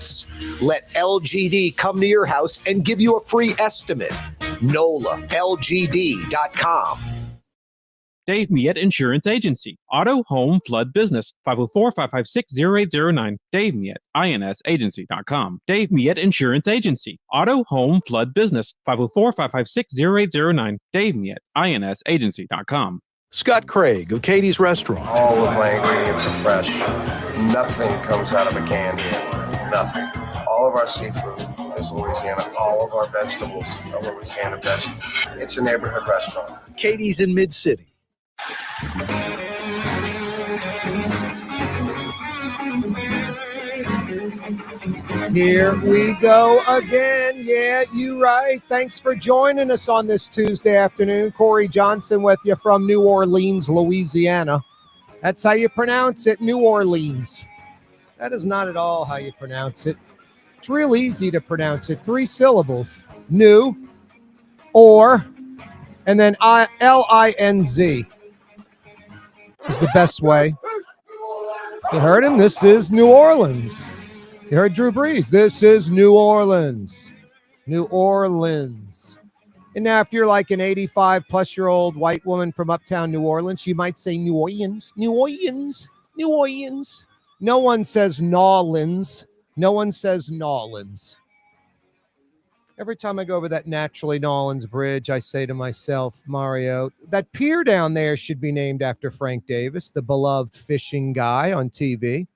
house. Let LGD come to your house and give you a free estimate. NOLA, LGD.com. Dave Miette Insurance Agency. Auto, home, flood, business. 504-556-0809. Dave Miette, INSagency.com. Dave Miette Insurance Agency. Auto, home, flood, business. 504-556-0809. Dave Miette, INSagency.com. Scott Craig of Katie's Restaurant. All of my ingredients are fresh. Nothing comes out of a can here. Nothing. All of our seafood is Louisiana. All of our vegetables are Louisiana vegetables. It's a neighborhood restaurant. Katie's in Mid-City. Here we go again. Yeah, you right. Thanks for joining us on this Tuesday afternoon. Corey Johnson with you from New Orleans, Louisiana. That's how you pronounce it, New Orleans. That is not at all how you pronounce it. It's real easy to pronounce it. 3 syllables. New, or, and then L-I-N-Z is the best way. You heard him? This is New Orleans. You heard Drew Brees. This is New Orleans. New Orleans. And now if you're like an 85-plus-year-old white woman from uptown New Orleans, you might say New Orleans. New Orleans. New Orleans. No one says Nolans. No one says Nolans. Every time I go over that Naturally Nolans Bridge, I say to myself, Mario, that pier down there should be named after Frank Davis, the beloved fishing guy on TV.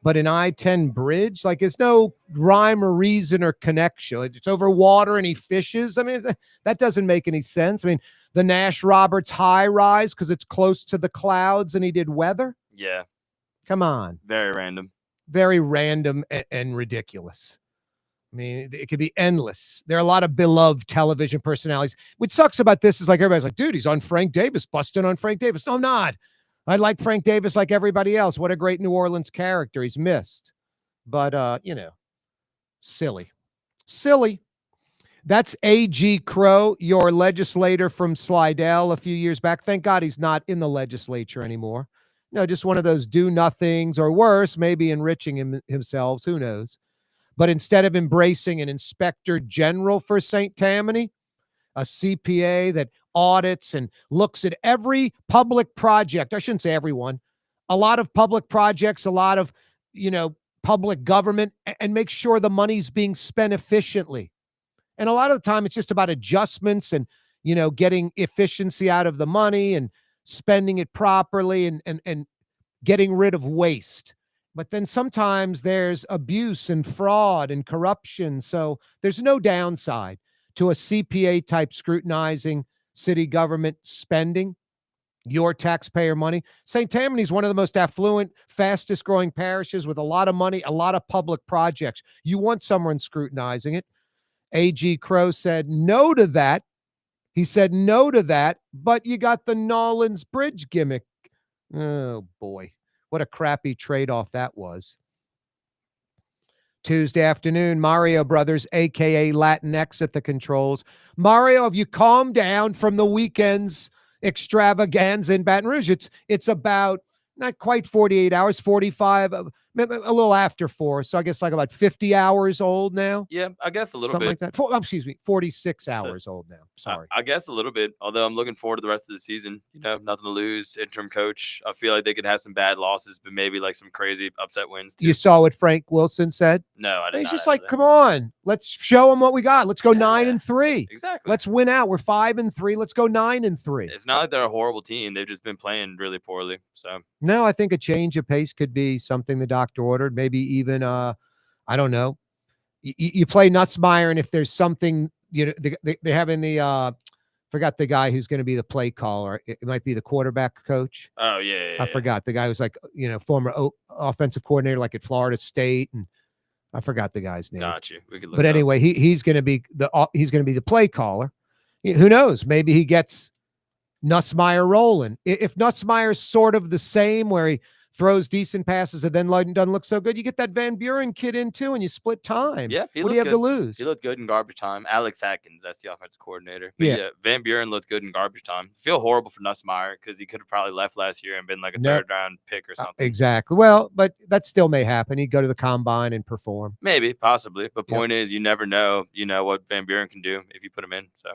But an I-10 bridge, like it's no rhyme or reason or connection. It's over water and he fishes. I mean, that doesn't make any sense. I mean, the Nash Roberts high rise because it's close to the clouds and he did weather. Yeah. Come on. Very random. Very random and ridiculous. I mean, it could be endless. There are a lot of beloved television personalities. What sucks about this is like everybody's like, dude, he's on Frank Davis, busting on Frank Davis. No, I'm not. I like Frank Davis like everybody else. What a great New Orleans character. He's missed. But, silly. Silly. That's A.G. Crow, your legislator from Slidell a few years back. Thank God he's not in the legislature anymore. No, just one of those do-nothings or worse, maybe enriching himself. Who knows? But instead of embracing an inspector general for St. Tammany, a CPA that audits and looks at every public project. I shouldn't say everyone. A lot of public projects, a lot of, public government, and make sure the money's being spent efficiently. And a lot of the time it's just about adjustments and, getting efficiency out of the money and spending it properly and getting rid of waste. But then sometimes there's abuse and fraud and corruption. So there's no downside to a CPA type scrutinizing city government spending, your taxpayer money. St. Tammany is one of the most affluent, fastest growing parishes with a lot of money, a lot of public projects. You want someone scrutinizing it. A.G. Crow said no to that. He said no to that, but you got the Nolans Bridge gimmick. Oh, boy. What a crappy trade-off that was. Tuesday afternoon, Mario Brothers, a.k.a. Latinx at the controls. Mario, have you calmed down from the weekend's extravaganza in Baton Rouge? It's about not quite 48 hours, 45, a little after 4. So I guess like about 50 hours old now. Yeah, I guess a little Something bit. like that. 46 hours old now. Sorry. I guess a little bit, although I'm looking forward to the rest of the season. Nothing to lose. Interim coach. I feel like they could have some bad losses, but maybe like some crazy upset wins too. You saw what Frank Wilson said? No, I didn't. He's just like, come on, let's show them what we got. Let's go 9-3. Exactly. Let's win out. We're 5-3. Let's go 9-3. It's not like they're a horrible team. They've just been playing really poorly. So no, I think a change of pace could be something the doctor ordered. Maybe even, I don't know. You play Nussmeier, and if there's something, they have in the, forgot the guy who's going to be the play caller. It might be the quarterback coach. Oh, yeah. I forgot the guy who's like, former offensive coordinator, like at Florida State, and I forgot the guy's name. Got you. We could look but anyway, he's going to be the play caller. Who knows? Maybe he gets Nussmeier rolling. If Nussmeier's sort of the same, where he throws decent passes and then doesn't look so good, you get that Van Buren kid in too, and you split time. Yeah, What do you have to lose? He looked good in garbage time. Alex Atkins, that's the offensive coordinator. But Yeah. Van Buren looked good in garbage time. Feel horrible for Nussmeier because he could have probably left last year and been like a third-round pick or something. Exactly. Well, but that still may happen. He'd go to the combine and perform. Maybe, possibly. But point is, you never know, what Van Buren can do if you put him in. So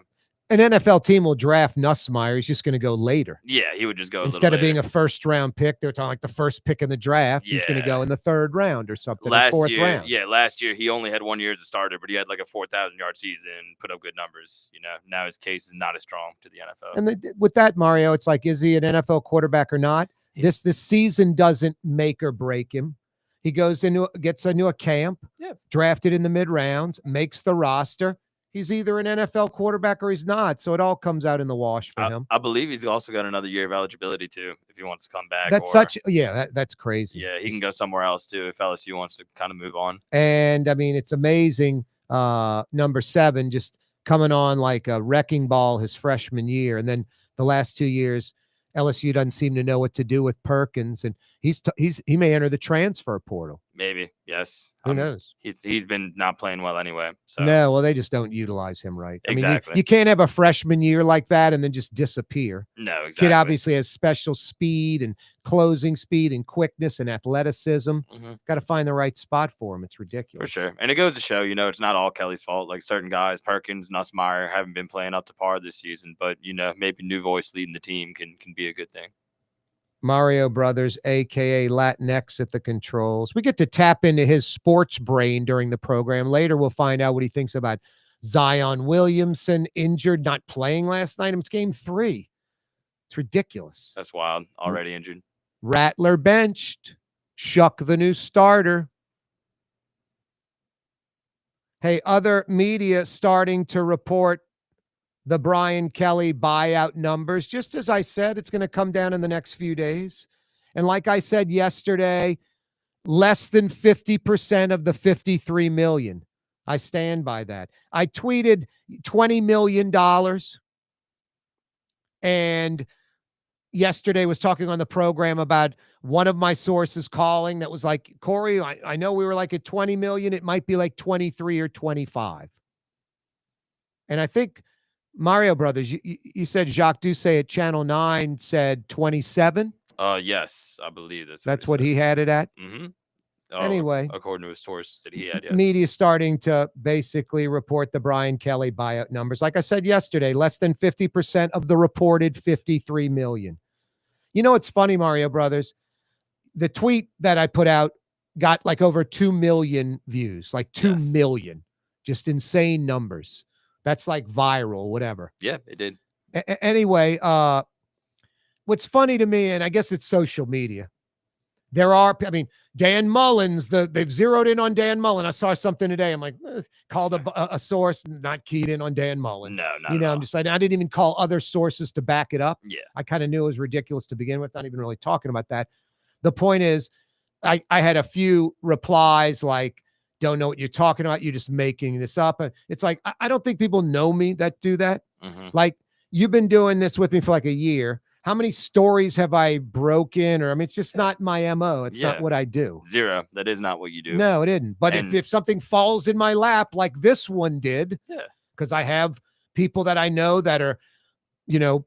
an NFL team will draft Nussmeier. He's just going to go later. Yeah, he would just go instead of being a first-round pick. They're talking like the first pick in the draft. He's going to go in the third round or something. Fourth round. Yeah, last year he only had 1 year as a starter, but he had like a 4,000-yard season, put up good numbers. Now his case is not as strong to the NFL. And with that, Mario, it's like, is he an NFL quarterback or not? This season doesn't make or break him. He gets into a camp, drafted in the mid rounds, makes the roster. He's either an NFL quarterback or he's not. So it all comes out in the wash for him. I believe he's also got another year of eligibility too, if he wants to come back. That's crazy. Yeah, he can go somewhere else too if LSU wants to kind of move on. And I mean, it's amazing. Number 7 just coming on like a wrecking ball his freshman year. And then the last 2 years, LSU doesn't seem to know what to do with Perkins, and he may enter the transfer portal. Maybe, yes. Who knows? He's been not playing well anyway. So no, well, they just don't utilize him right. Exactly. I mean, you can't have a freshman year like that and then just disappear. No, exactly. Kid obviously has special speed and closing speed and quickness and athleticism. Got to find the right spot for him. It's ridiculous. For sure. And it goes to show, it's not all Kelly's fault. Like certain guys, Perkins, Nussmeier, haven't been playing up to par this season, but maybe new voice leading the team can be a good thing. Mario Brothers, a.k.a. Latinx at the controls. We get to tap into his sports brain during the program. Later, we'll find out what he thinks about Zion Williamson, injured, not playing last night. It's game 3. It's ridiculous. That's wild. Already injured. Rattler benched. Shuck the new starter. Hey, other media starting to report the Brian Kelly buyout numbers. Just as I said, it's going to come down in the next few days. And like I said yesterday, less than 50% of the $53 million. I stand by that. I tweeted $20 million. And yesterday was talking on the program about one of my sources calling that was like, Corey, I know we were like at 20 million. It might be like 23 or 25. And I think Mario Brothers, you said Jacques Doucet at Channel 9 said 27. Yes, I believe that's what he had it at. Anyway, according to his source that he had, yes. Media starting to basically report the Brian Kelly buyout numbers. Like I said yesterday, less than 50% of the reported 53 million. It's funny, Mario Brothers. The tweet that I put out got like over 2 million views, like 2 million, just insane numbers. That's like viral, whatever. Yeah, it did. Anyway, what's funny to me, and I guess it's social media, Dan Mullins, they've zeroed in on Dan Mullen. I saw something today. I'm like, called a source, not keyed in on Dan Mullen. No, not I'm just like, I didn't even call other sources to back it up. Yeah. I kind of knew it was ridiculous to begin with, not even really talking about that. The point is, I had a few replies like, don't know what you're talking about. You're just making this up. It's like, I don't think people know me that do that. Like, you've been doing this with me for like a year. How many stories have I broken? Or, it's just not my MO. It's not what I do. Zero. That is not what you do. No, it didn't. But if something falls in my lap like this one did, because I have people that I know that are,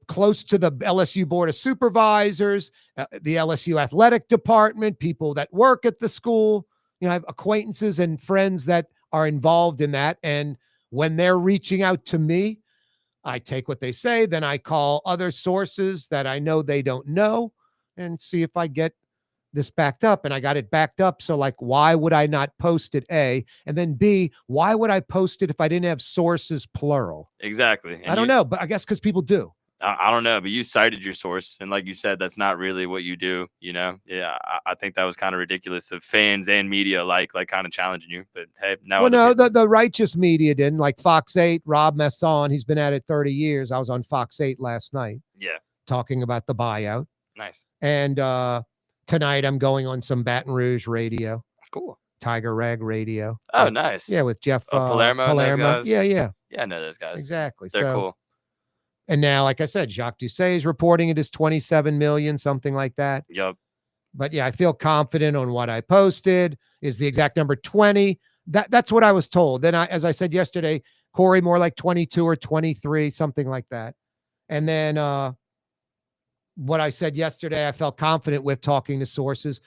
close to the LSU Board of Supervisors, the LSU athletic department, people that work at the school, I have acquaintances and friends that are involved in that. And when they're reaching out to me, I take what they say, then I call other sources that I know they don't know and see if I get this backed up. And I got it backed up. So like, why would I not post it? A, and then B, why would I post it if I didn't have sources plural? Exactly. And I don't know, but I guess because people do. I don't know, but you cited your source. And like you said, that's not really what you do, Yeah, I think that was kind of ridiculous of fans and media like kind of challenging you. But hey, now. Well, no, the righteous media didn't. Like Fox 8, Rob Masson, he's been at it 30 years. I was on Fox 8 last night. Yeah. Talking about the buyout. Nice. And tonight I'm going on some Baton Rouge radio. Cool. Tiger Rag radio. Oh, nice. Yeah, with Jeff Palermo. Palermo. Yeah. Yeah, I know those guys. Exactly. They're cool. And now, like I said, Jacques Doucet is reporting it as 27 million, something like that. Yep. But yeah, I feel confident on what I posted. Is the exact number 20? That's what I was told. Then as I said yesterday, Corey more like 22 or 23, something like that. And then what I said yesterday, I felt confident with talking to sources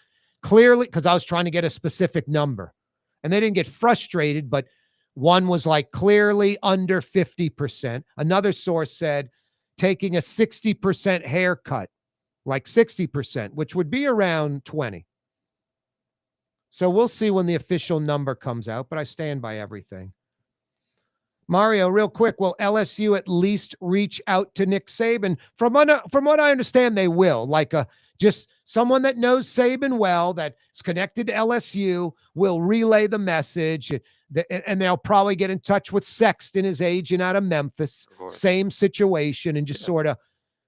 clearly because I was trying to get a specific number, and they didn't get frustrated, but one was like clearly under 50%. Another source said taking a 60% haircut, like 60%, which would be around 20. So we'll see when the official number comes out, but I stand by everything. Mario, real quick, will LSU at least reach out to Nick Saban? From what I understand, they will. Like just someone that knows Saban well, that's connected to LSU, will relay the message, and they'll probably get in touch with Sexton, his agent out of Memphis. Same situation, and just sort of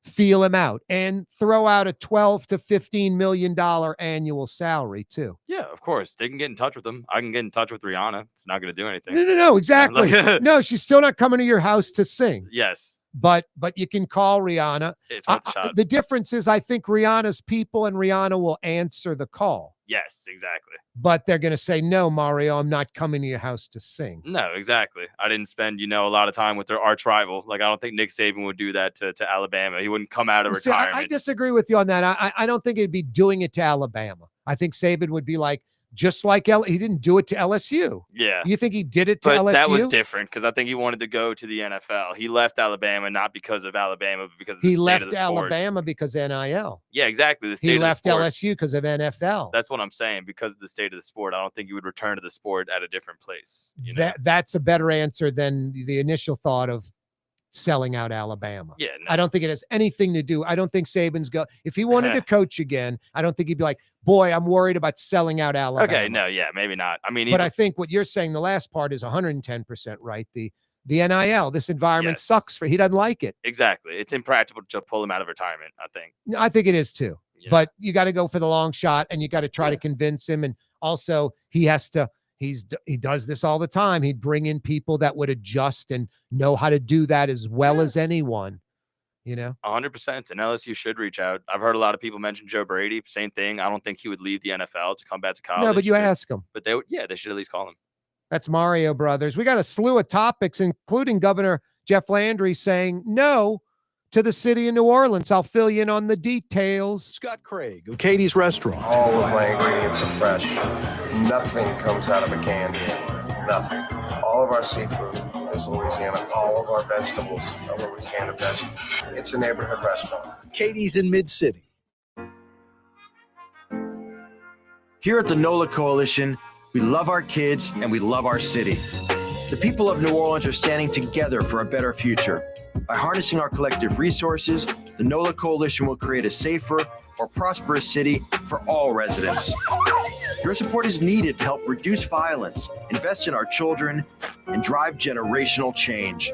feel him out and throw out a $12 to $15 million annual salary too. Yeah, of course. They can get in touch with them. I can get in touch with Rihanna. It's not going to do anything. No, exactly. No, she's still not coming to your house to sing. Yes. But you can call Rihanna. It's worth a shot. The difference is I think Rihanna's people and Rihanna will answer the call. Yes, exactly. But they're going to say, no, Mario, I'm not coming to your house to sing. No, exactly. I didn't spend, a lot of time with their arch rival. Like, I don't think Nick Saban would do that to Alabama. He wouldn't come out of retirement. I disagree with you on that. I don't think he'd be doing it to Alabama. I think Saban would be like, just like he didn't do it to LSU. Yeah. You think he did it to LSU? But that was different because I think he wanted to go to the NFL. He left Alabama not because of Alabama, but because of the state of the sport. Alabama because of NIL. Yeah, exactly. The state he of left the sport. LSU because of NFL. That's what I'm saying. Because of the state of the sport, I don't think he would return to the sport at a different place. That's a better answer than the initial thought of selling out Alabama. Yeah, no. I don't think it has anything to do. I don't think Saban's if he wanted to coach again, I don't think he'd be like, boy, I'm worried about selling out Alabama. Okay, no, yeah, maybe not. I mean, but I think what you're saying, the last part is 110% right. The NIL, this environment sucks he doesn't like it. Exactly. It's impractical to pull him out of retirement, I think. I think it is too. Yeah. But you got to go for the long shot and you got to try to convince him. And also he does this all the time. He'd bring in people that would adjust and know how to do that as well as anyone, 100%. And LSU should reach out. I've heard a lot of people mention Joe Brady. Same thing. I don't think he would leave the NFL to come back to college. No, but you ask him. But they should at least call him. That's Mario Brothers. We got a slew of topics, including Governor Jeff Landry saying no to the city of New Orleans. I'll fill you in on the details. Scott Craig of Katie's Restaurant. All of my ingredients are fresh. Nothing comes out of a can here. Nothing. All of our seafood is Louisiana. All of our vegetables are Louisiana vegetables. It's a neighborhood restaurant. Katie's in Mid-City. Here at the NOLA Coalition, we love our kids and we love our city. The people of New Orleans are standing together for a better future. By harnessing our collective resources, the NOLA Coalition will create a safer, more prosperous city for all residents. Your support is needed to help reduce violence, invest in our children, and drive generational change.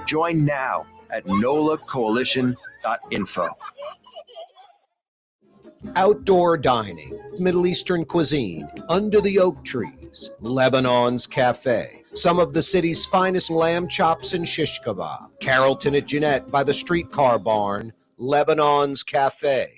Join now at nolacoalition.info. Outdoor dining, Middle Eastern cuisine, under the oak trees, Lebanon's Cafe, some of the city's finest lamb chops and shish kebab, Carrollton at Jeanette by the streetcar barn, Lebanon's Cafe.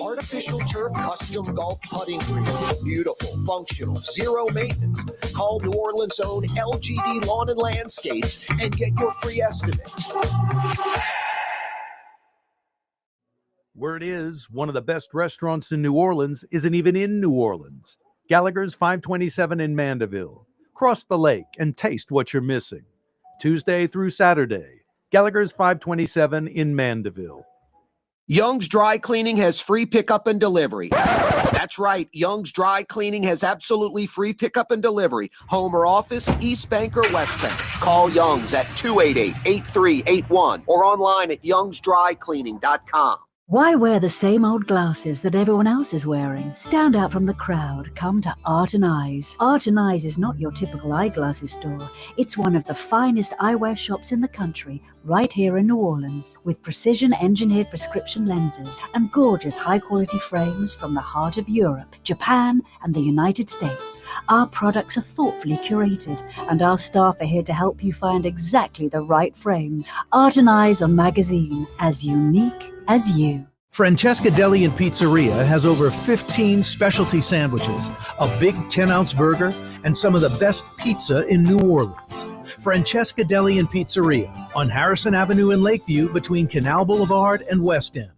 Artificial turf custom golf putting greens. Beautiful, functional, zero maintenance. Call New Orleans' own LGD Lawn and Landscapes and get your free estimate. Word is, one of the best restaurants in New Orleans isn't even in New Orleans. Gallagher's 527 in Mandeville. Cross the lake and taste what you're missing. Tuesday through Saturday, Gallagher's 527 in Mandeville. Young's Dry Cleaning has free pickup and delivery. That's right. Young's Dry Cleaning has absolutely free pickup and delivery. Home or office, East Bank or West Bank. Call Young's at 288-8381 or online at youngsdrycleaning.com. Why wear the same old glasses that everyone else is wearing? Stand out from the crowd. Come to Art and Eyes. Art and Eyes is not your typical eyeglasses store. It's one of the finest eyewear shops in the country, right here in New Orleans, with precision-engineered prescription lenses and gorgeous high-quality frames from the heart of Europe, Japan, and the United States. Our products are thoughtfully curated, and our staff are here to help you find exactly the right frames. Art and Eyes on Magazine, as unique as you. Francesca Deli and Pizzeria has over 15 specialty sandwiches, a big 10-ounce burger, and some of the best pizza in New Orleans. Francesca Deli and Pizzeria on Harrison Avenue in Lakeview between Canal Boulevard and West End.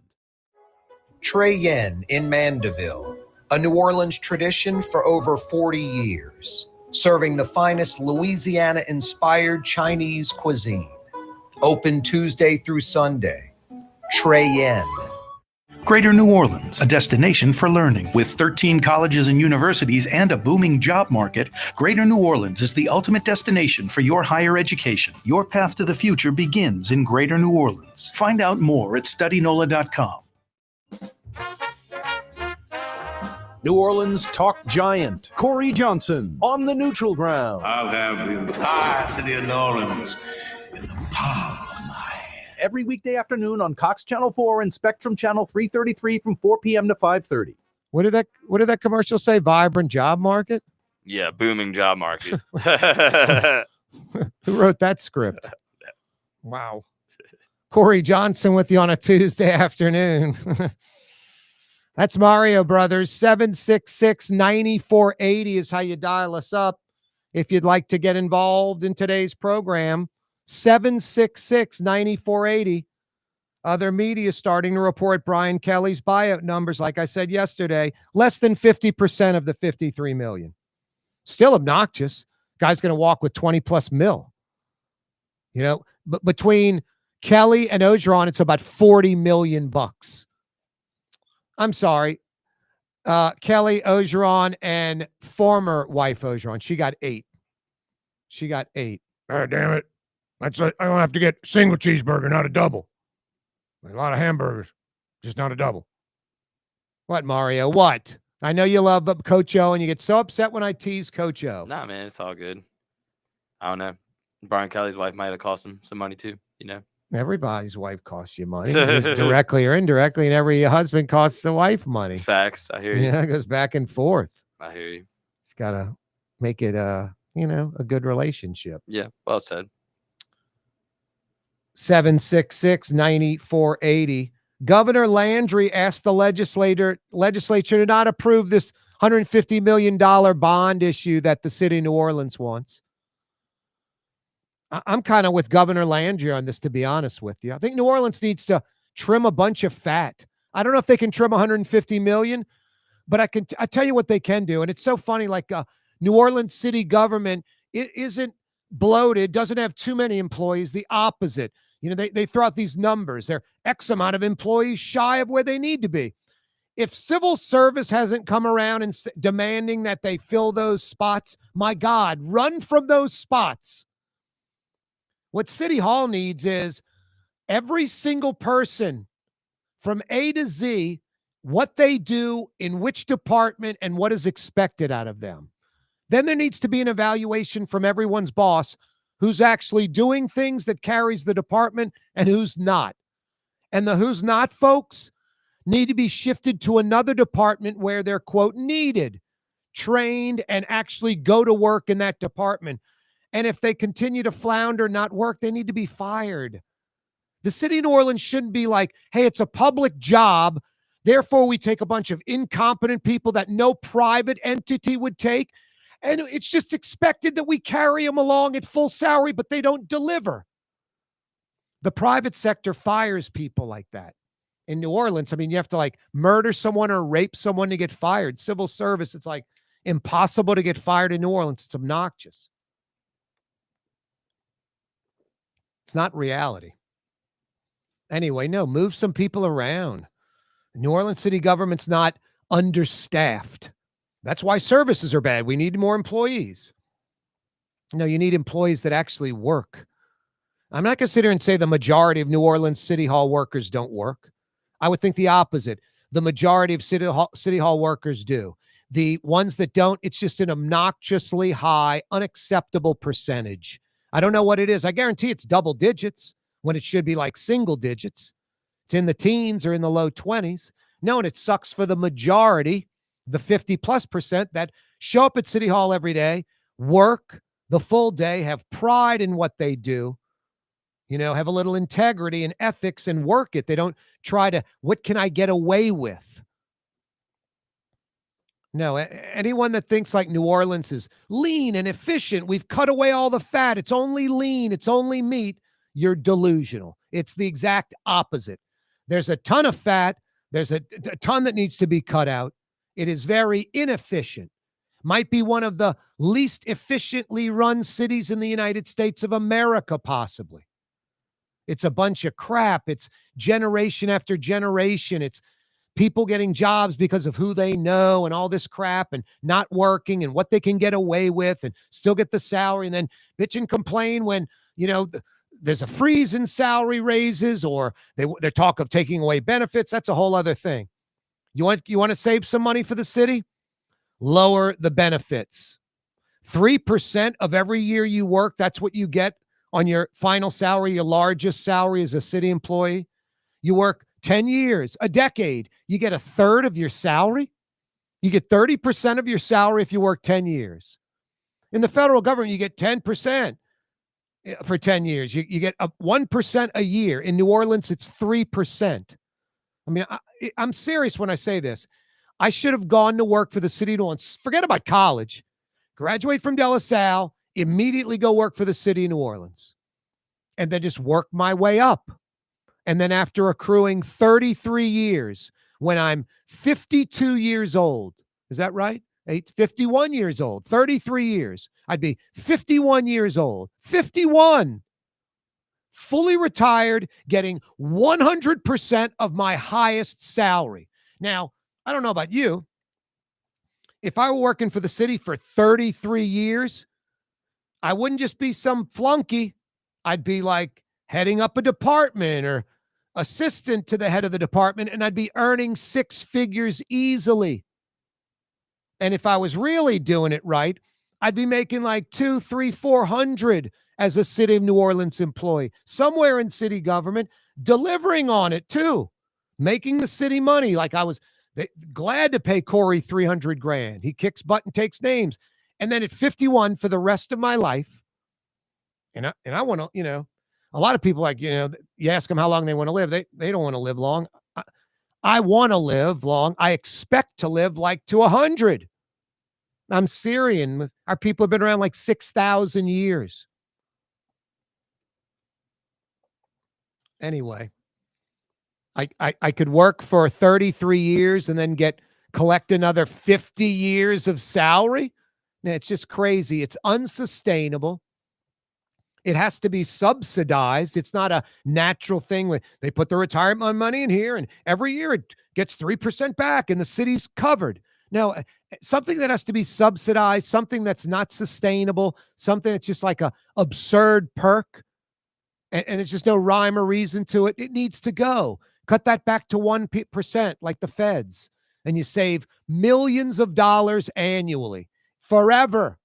Trey Yen in Mandeville, a New Orleans tradition for over 40 years, serving the finest Louisiana-inspired Chinese cuisine. Open Tuesday through Sunday. Trey Yen. Greater New Orleans, a destination for learning. With 13 colleges and universities and a booming job market, Greater New Orleans is the ultimate destination for your higher education. Your path to the future begins in Greater New Orleans. Find out more at studynola.com. New Orleans talk giant Corey Johnson on the neutral ground. I'll have the entire city of New Orleans in the palm of my hand. Every weekday afternoon on Cox Channel 4 and Spectrum Channel 333 from 4 p.m. to 5:30. What did that commercial say? Vibrant job market? Yeah, booming job market. Who wrote that script? Wow. Corey Johnson with you on a Tuesday afternoon. That's Mario Brothers. 766-9480 is how you dial us up if you'd like to get involved in today's program. 766-9480. Other media starting to report Brian Kelly's buyout numbers. Like I said yesterday, less than 50% of the 53 million. Still obnoxious. Guy's going to walk with 20 plus mil. You know, but between Kelly and Ogeron, it's about 40 million bucks. I'm sorry. Kelly, Ogeron, and former wife Ogeron. She got 8. Oh, damn it. I don't have to get single cheeseburger, not a double. A lot of hamburgers, just not a double. What, Mario? What? I know you love Coach O, and you get so upset when I tease Coach O. Nah, man, it's all good. I don't know. Brian Kelly's wife might have cost him some money too, you know. Everybody's wife costs you money, directly or indirectly, and every husband costs the wife money. Facts. I hear you. Yeah, it goes back and forth. I hear you. It's got to make it, a good relationship. Yeah, well said. 766-9480. Governor Landry asked the legislature to not approve this $150 million bond issue that the city of New Orleans wants. I'm kind of with Governor Landry on this, to be honest with you. I think New Orleans needs to trim a bunch of fat. I don't know if they can trim 150 million, but I tell you what they can do. And it's so funny, like New Orleans city government, it isn't bloated, doesn't have too many employees, the opposite. You know, they throw out these numbers. They're X amount of employees shy of where they need to be. If civil service hasn't come around and demanding that they fill those spots, my God, run from those spots. What City Hall needs is every single person from A to Z, what they do, in which department, and what is expected out of them. Then there needs to be an evaluation from everyone's boss who's actually doing things that carries the department and who's not. And the who's not folks need to be shifted to another department where they're, quote, needed, trained, and actually go to work in that department. And if they continue to flounder, not work, they need to be fired. The city of New Orleans shouldn't be like, hey, it's a public job, therefore we take a bunch of incompetent people that no private entity would take, and it's just expected that we carry them along at full salary, but they don't deliver. The private sector fires people like that. In New Orleans, I mean, you have to like murder someone or rape someone to get fired. Civil service, it's like impossible to get fired in New Orleans. It's obnoxious. It's not reality. Anyway, no, move some people around. New Orleans city government's not understaffed. That's why services are bad. We need more employees. No, you need employees that actually work. I'm not going to sit here and say the majority of New Orleans City Hall workers don't work. I would think the opposite. The majority of city hall workers do. The ones that don't, it's just an obnoxiously high, unacceptable percentage. I don't know what it is. I guarantee it's double digits when it should be like single digits. It's in the teens or in the low 20s. No, and it sucks for the majority, the 50+% that show up at City Hall every day, work the full day, have pride in what they do, have a little integrity and ethics and work it. They don't try to, what can I get away with? No, anyone that thinks like New Orleans is lean and efficient, we've cut away all the fat, it's only lean, it's only meat, you're delusional. It's the exact opposite. There's a ton of fat. There's a ton that needs to be cut out. It is very inefficient. Might be one of the least efficiently run cities in the United States of America, possibly. It's a bunch of crap. It's generation after generation. It's people getting jobs because of who they know and all this crap and not working and what they can get away with and still get the salary and then bitch and complain when, there's a freeze in salary raises or they talk of taking away benefits. That's a whole other thing. You want to save some money for the city? Lower the benefits. 3% of every year you work, that's what you get on your final salary, your largest salary as a city employee. You work 10 years, a decade, you get a third of your salary. You get 30% of your salary if you work 10 years. In the federal government, you get 10% for 10 years. You get 1% a year. In New Orleans, it's 3%. I mean, I'm serious when I say this. I should have gone to work for the city of New Orleans. Forget about college. Graduate from De La Salle, immediately go work for the city of New Orleans, and then just work my way up. And then after accruing 33 years, when I'm 52 years old, is that right? 51 years old, 33 years. I'd be 51 years old, 51, fully retired, getting 100% of my highest salary. Now, I don't know about you. If I were working for the city for 33 years, I wouldn't just be some flunky. I'd be like heading up a department or assistant to the head of the department, and I'd be earning 6 figures easily. And if I was really doing it right, I'd be making like 200, 300, 400 as a city of New Orleans employee, somewhere in city government, delivering on it too, making the city money. Like I was glad to pay Corey $300,000. He kicks butt and takes names. And then at 51 for the rest of my life, and I want to, a lot of people like, you ask them how long they want to live. They don't want to live long. I want to live long. I expect to live like to 100. I'm Syrian. Our people have been around like 6,000 years. Anyway, I could work for 33 years and then collect another 50 years of salary. It's just crazy. It's unsustainable. It has to be subsidized. It's not a natural thing where they put the retirement money in here and every year it gets 3% back and the city's covered. No, something that has to be subsidized, something that's not sustainable, something that's just like a absurd perk and there's just no rhyme or reason to it. It needs to go. Cut that back to 1% like the feds and you save millions of dollars annually. Forever.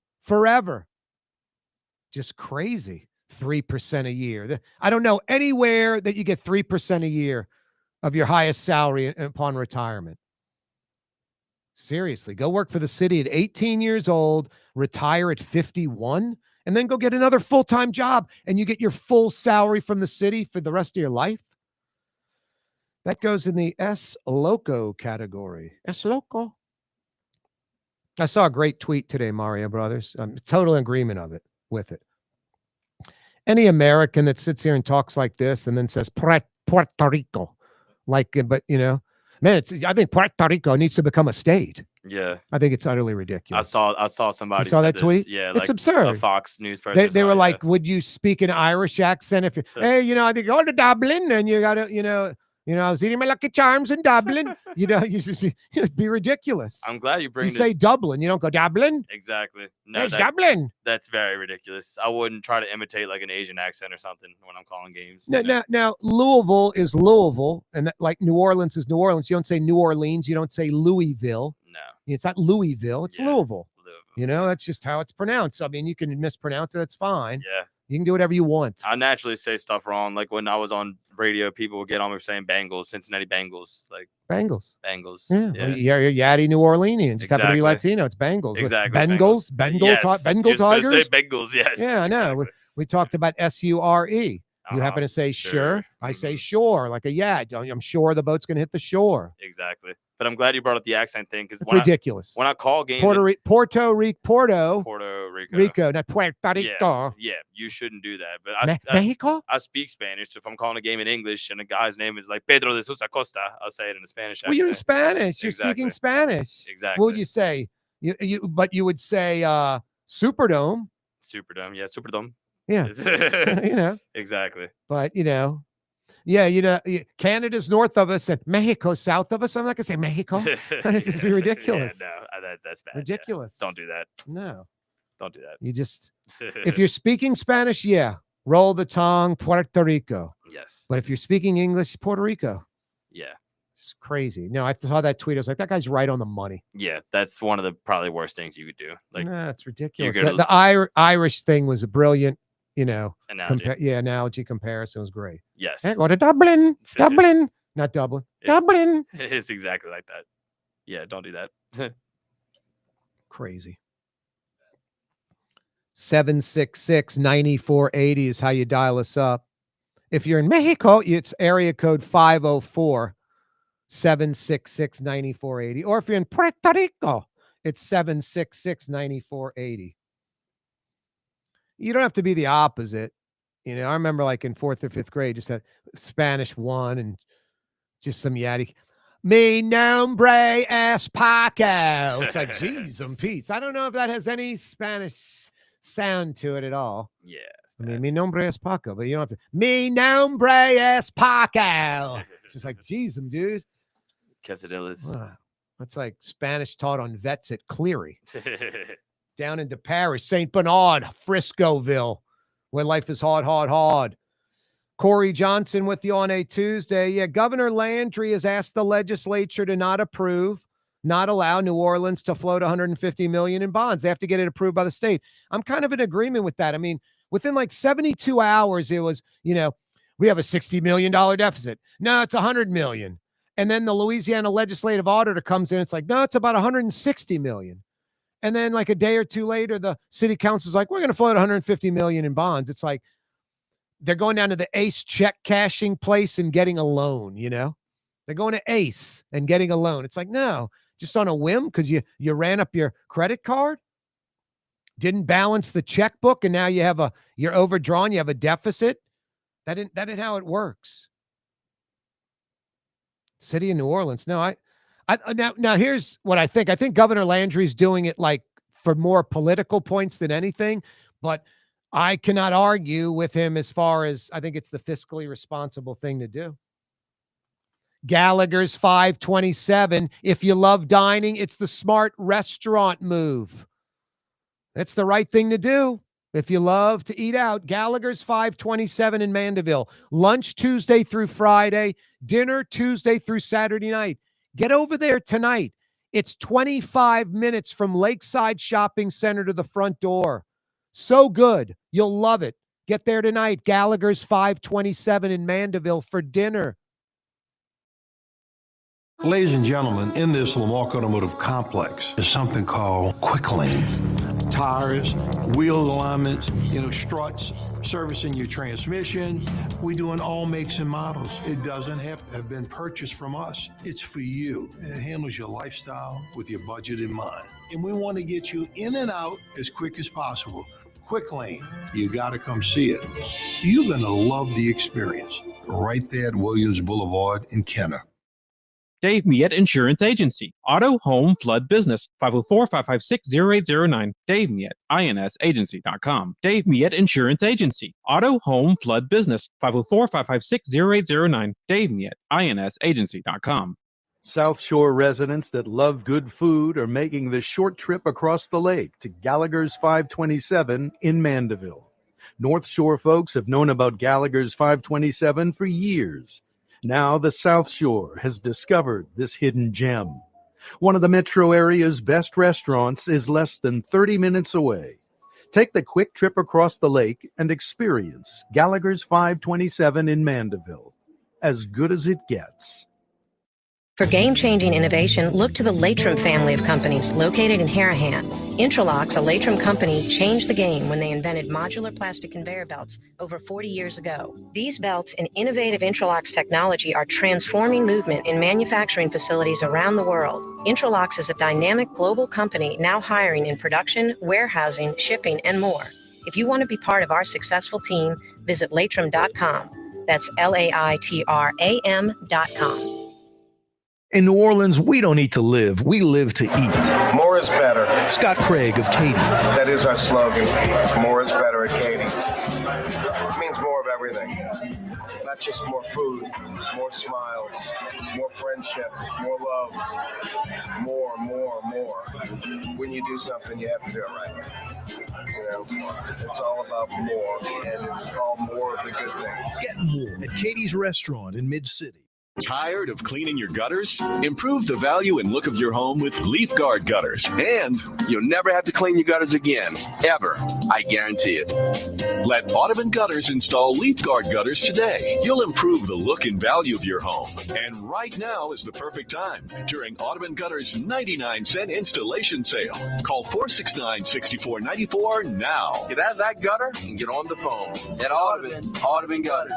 Just crazy. 3% a year. I don't know anywhere that you get 3% a year of your highest salary upon retirement. Seriously, go work for the city at 18 years old, retire at 51, and then go get another full-time job and you get your full salary from the city for the rest of your life. That goes in the S Loco category. S Loco. I saw a great tweet today, Mario Brothers. I'm total agreement with it. Any American that sits here and talks like this and then says Puerto Rico, I think Puerto Rico needs to become a state. Yeah, I think it's utterly ridiculous. I saw somebody. You saw that this. tweet? Yeah, it's absurd. A Fox News person. They were like, "Would you speak an Irish accent if you? Hey, I think go to Dublin and you got to, You know, I was eating my Lucky Charms in Dublin. You know, it'd be ridiculous. I'm glad you bring You this. say Dublin. You don't go Dublin. Exactly. No, It's Dublin. That's very ridiculous. I wouldn't try to imitate like an Asian accent or something when I'm calling games. Now, Louisville is Louisville, and like New Orleans is New Orleans. You don't say New Orleans. You don't say Louisville. No. It's not Louisville. It's Louisville. You know, yeah. that's just how it's pronounced. I mean, you can mispronounce it. That's fine. Yeah. You can do whatever you want. I naturally say stuff wrong. Like when I was on radio, people would get on me for saying Bengals, Cincinnati Bengals. Like Bengals. Yeah. Well, you're Yaddy New Orleanian. Just happen to be Latino. It's Bengals. Exactly. Bengals. Yes. Bengal Tigers. Say Bengals, yes. Yeah, I know. Exactly. We talked about SURE. You happen to say sure. I say sure, like a I'm sure the boat's going to hit the shore. Exactly. But I'm glad you brought up the accent thing because it's ridiculous. When I call games, Puerto Rico, not Puerto Rico. Yeah, you shouldn't do that. But Mexico? I speak Spanish. So if I'm calling a game in English and the guy's name is like Pedro de Sousa Costa, I'll say it in a Spanish accent. Well, you're in Spanish. You're speaking Spanish. Exactly. What would you say? But you would say Superdome. Superdome. Yeah, Superdome. Yeah. You know. Exactly. But, Canada's north of us and Mexico's south of us. I'm not going to say Mexico. This would be ridiculous. Yeah, no, that's bad. Ridiculous. Yeah. Don't do that. No. Don't do that. You just, if you're speaking Spanish, roll the tongue, Puerto Rico. Yes. But if you're speaking English, Puerto Rico. Yeah. It's crazy. No, I saw that tweet. I was like, that guy's right on the money. Yeah, that's one of the probably worst things you could do. Like, no, it's ridiculous. The Irish thing was a brilliant, analogy. Analogy comparison was great. Yes. Hey, go to Dublin, not Dublin, Dublin. It's exactly like that. Yeah, don't do that. Crazy. 766-9480 is how you dial us up. If you're in Mexico, it's area code 504-766-9480. Or if you're in Puerto Rico, it's 766-9480. You don't have to be the opposite. I remember like in 4th or 5th grade, just that Spanish 1 and just some yaddy. Mi nombre es Paco. It's like, geez, and Pete's. I don't know if that has any Spanish sound to it at all. Yeah. I mean, mi nombre es Paco, but you don't have to. Mi nombre es Paco. It's just like, geez, dude. Quesadillas. Wow. That's like Spanish taught on vets at Cleary. Down into Paris, St. Bernard, Friscoville, where life is hard. Corey Johnson with you on a Tuesday. Yeah, Governor Landry has asked the legislature to not allow New Orleans to float $150 million in bonds. They have to get it approved by the state. I'm kind of in agreement with that. I mean, within like 72 hours, it was, we have a $60 million deficit. No, it's $100 million. And then the Louisiana legislative auditor comes in. It's like, no, it's about $160 million. And then like a day or two later, the city council's like, we're going to float $150 million in bonds. It's like they're going down to the Ace check cashing place and getting a loan, They're going to Ace and getting a loan. It's like, no, just on a whim because you ran up your credit card, didn't balance the checkbook, and now you're overdrawn, you have a deficit. That isn't how it works. City of New Orleans. No, now here's what I think. I think Governor Landry's doing it like for more political points than anything, but I cannot argue with him as far as I think it's the fiscally responsible thing to do. Gallagher's 527. If you love dining, it's the smart restaurant move. That's the right thing to do. If you love to eat out, Gallagher's 527 in Mandeville. Lunch Tuesday through Friday, dinner Tuesday through Saturday night. Get over there tonight. It's 25 minutes from Lakeside Shopping Center to the front door. So good. You'll love it. Get there tonight. Gallagher's 527 in Mandeville for dinner. Ladies and gentlemen, in this Lamarck Automotive Complex is something called Quick Lane. Tires, wheel alignments, struts, servicing your transmission. We do in all makes and models. It doesn't have to have been purchased from us. It's for you. It handles your lifestyle with your budget in mind. And we want to get you in and out as quick as possible. Quick Lane, you got to come see it. You're going to love the experience. Right there at Williams Boulevard in Kenner. Dave Miette Insurance Agency. Auto, home, flood, business. 504-556-0809. Dave Miette, insagency.com. Dave Miette Insurance Agency. Auto, home, flood, business. 504-556-0809. Dave Miette, insagency.com. South Shore residents that love good food are making the short trip across the lake to Gallagher's 527 in Mandeville. North Shore folks have known about Gallagher's 527 for years. Now the South Shore has discovered this hidden gem. One of the metro area's best restaurants is less than 30 minutes away. Take the quick trip across the lake and experience Gallagher's 527 in Mandeville. As good as it gets. For game-changing innovation, look to the Latrim family of companies located in Harahan. Intralox, a Latrim company, changed the game when they invented modular plastic conveyor belts over 40 years ago. These belts and innovative Intralox technology are transforming movement in manufacturing facilities around the world. Intralox is a dynamic global company now hiring in production, warehousing, shipping, and more. If you want to be part of our successful team, visit latrim.com. That's LAITRAM.com. In New Orleans, we don't eat to live. We live to eat. More is better. Scott Craig of Katie's. That is our slogan. More is better at Katie's. It means more of everything. Not just more food, more smiles, more friendship, more love, more. When you do something, you have to do it right. You know, it's all about more, and it's all more of the good things. Get more at Katie's Restaurant in Mid-City. Tired of cleaning your gutters? Improve the value and look of your home with Leaf Guard gutters. And you'll never have to clean your gutters again. Ever. I guarantee it. Let Audubon Gutters install Leaf Guard gutters today. You'll improve the look and value of your home. And right now is the perfect time during Audubon Gutters' 99-cent installation sale. Call 469-6494 now. Get out of that gutter and get on the phone. At Audubon Gutters.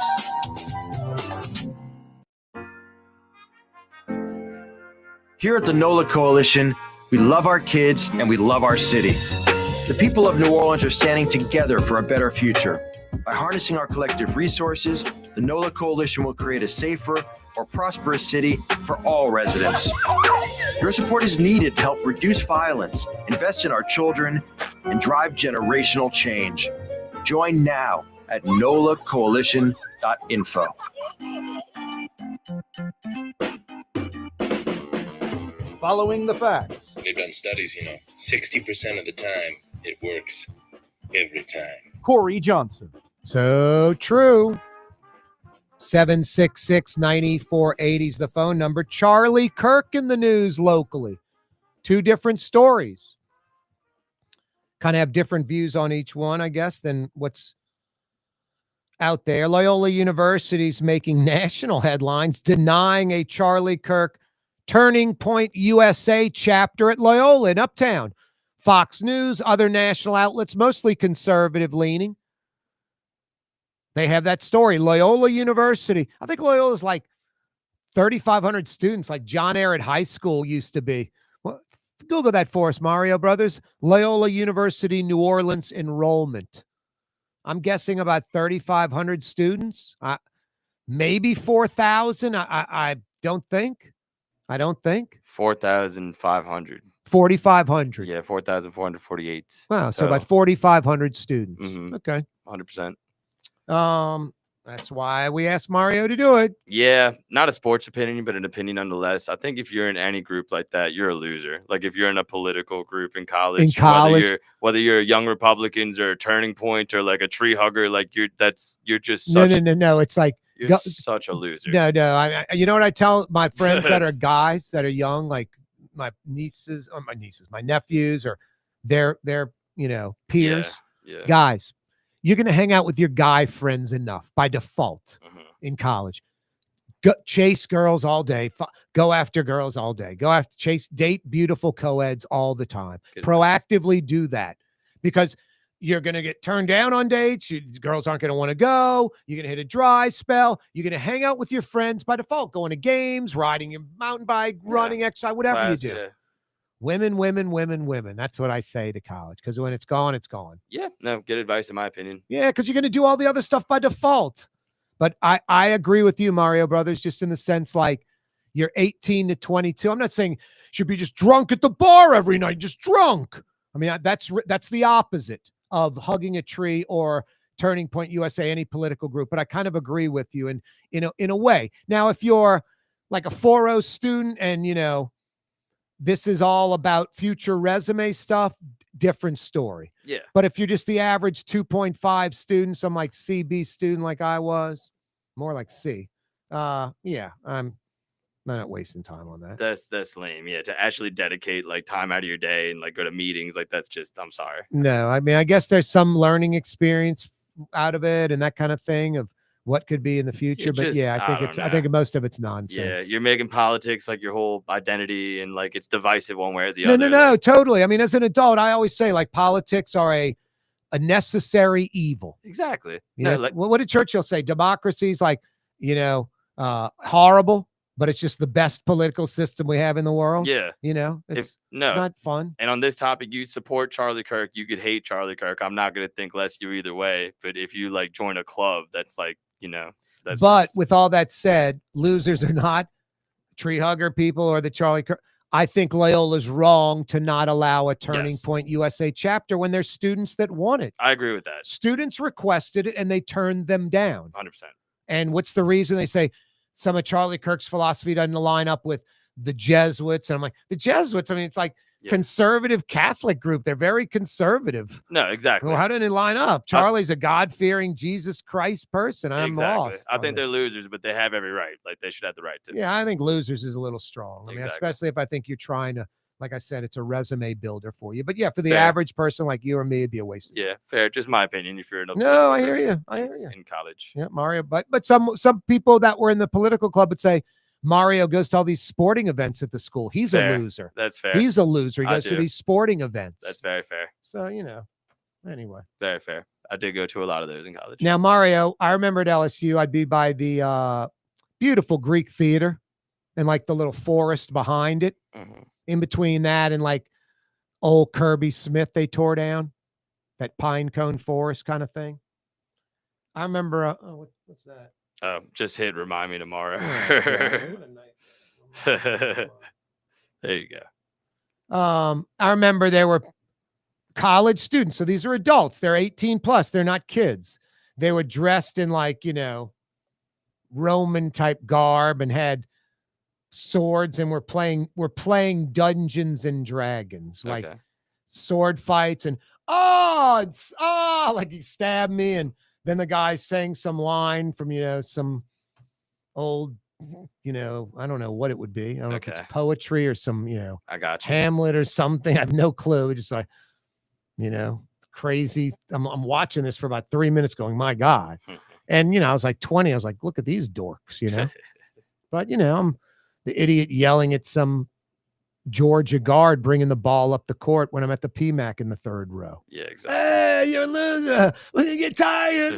Here at the NOLA Coalition, we love our kids and we love our city. The people of New Orleans are standing together for a better future. By harnessing our collective resources, the NOLA Coalition will create a safer, more prosperous city for all residents. Your support is needed to help reduce violence, invest in our children, and drive generational change. Join now at nolacoalition.info. Following the facts. They've done studies, 60% of the time, it works every time. Corey Johnson. So true. 766-9480 is the phone number. Charlie Kirk in the news locally. Two different stories. Kind of have different views on each one, I guess, than what's out there. Loyola University's making national headlines denying a Charlie Kirk Turning Point USA chapter at Loyola in Uptown. Fox News, other national outlets, mostly conservative leaning. They have that story. Loyola University. I think Loyola is like 3,500 students, like John Ehret High School used to be. Well, Google that for us, Mario Brothers. Loyola University, New Orleans enrollment. I'm guessing about 3,500 students. Maybe 4,000. I don't think. 4,500. 4,500. Yeah, 4,448. Wow, so about 4,500 students. Mm-hmm. Okay. 100%. That's why we asked Mario to do it. Yeah, not a sports opinion, but an opinion nonetheless. I think if you're in any group like that, you're a loser. Like if you're in a political group in college, whether you're Young Republicans or Turning Point or like a tree hugger, like you're just such, no. It's like you're such a loser. No. You know what I tell my friends that are guys that are young, like my nephews, or their peers, yeah. Guys. You're going to hang out with your guy friends enough by default in college. Chase girls all day. Go after girls all day. Date beautiful co-eds all the time. Proactively do that because you're going to get turned down on dates. Girls aren't going to want to go. You're going to hit a dry spell. You're going to hang out with your friends by default, going to games, riding your mountain bike, running, exercise, whatever you do. Yeah. Women. That's what I say to college because when it's gone, it's gone. Yeah, no, good advice in my opinion. Yeah, because you're going to do all the other stuff by default. But I agree with you, Mario Brothers, just in the sense like You're 18 to 22. I'm not saying should be just drunk at the bar every night, just drunk. I mean, that's the opposite of hugging a tree or Turning Point USA, any political group. But I kind of agree with you in a way. Now, if you're like a 4.0 student and, this is all about future resume stuff, different story. Yeah. But if you're just the average 2.5 student, some like CB student like I was, more like C, I'm not wasting time on that. That's lame. Yeah, to actually dedicate like time out of your day and like go to meetings, like that's just, I'm sorry. No, I mean, I guess there's some learning experience out of it and that kind of thing of what could be in the future. But yeah, I think most of it's nonsense. Yeah, you're making politics like your whole identity and like it's divisive one way or the other. No, totally. I mean, as an adult, I always say like politics are a necessary evil. Exactly. What did Churchill say? Democracy's like, horrible, but it's just the best political system we have in the world. Yeah. It's not fun. And on this topic, you support Charlie Kirk, you could hate Charlie Kirk. I'm not going to think less of you either way. But if you like join a club, that's like, that's. But with all that said, losers are not tree hugger people or the Charlie Kirk. I think Loyola's wrong to not allow a Turning Point USA chapter when there's students that want it. I agree with that. Students requested it and they turned them down. 100%. And what's the reason? They say some of Charlie Kirk's philosophy doesn't line up with the Jesuits. And I'm like, the Jesuits, I mean, it's like conservative Catholic group. They're very conservative. No, exactly. Well, how did it line up? Charlie's a God-fearing Jesus Christ person. I'm lost. I think they're losers, but they have every right. Like they should have the right to. Yeah, I think losers is a little strong. I mean, especially if I think you're trying to, like I said, it's a resume builder for you. But yeah, for the average person like you or me, it'd be a waste of time. Yeah, fair. Just my opinion. If you're in I hear you. In college. Yeah, Mario. But some people that were in the political club would say, Mario goes to all these sporting events at the school. He's a loser. That's fair. He's a loser. He goes to these sporting events. That's very fair. So, anyway. Very fair. I did go to a lot of those in college. Now, Mario, I remember at LSU, I'd be by the beautiful Greek theater and like the little forest behind it. Mm-hmm. In between that and like old Kirby Smith they tore down, that pine cone forest kind of thing. I remember, what's that? Just hit remind me tomorrow. There you go. I remember there were college students. So these are adults. They're 18 plus. They're not kids. They were dressed in like, Roman type garb and had swords and we're playing Dungeons and Dragons, like sword fights and like he stabbed me and then the guy sang some line from some old I don't know what it would be. I don't know if it's poetry or some I got you. Hamlet or something. I have no clue. Just like crazy. I'm watching this for about 3 minutes going, my God. And I was like 20. I was like, look at these dorks, but I'm the idiot yelling at some Georgia guard bringing the ball up the court when I'm at the PMAC in the third row. Yeah, exactly. Hey, you're a loser. When you get tired,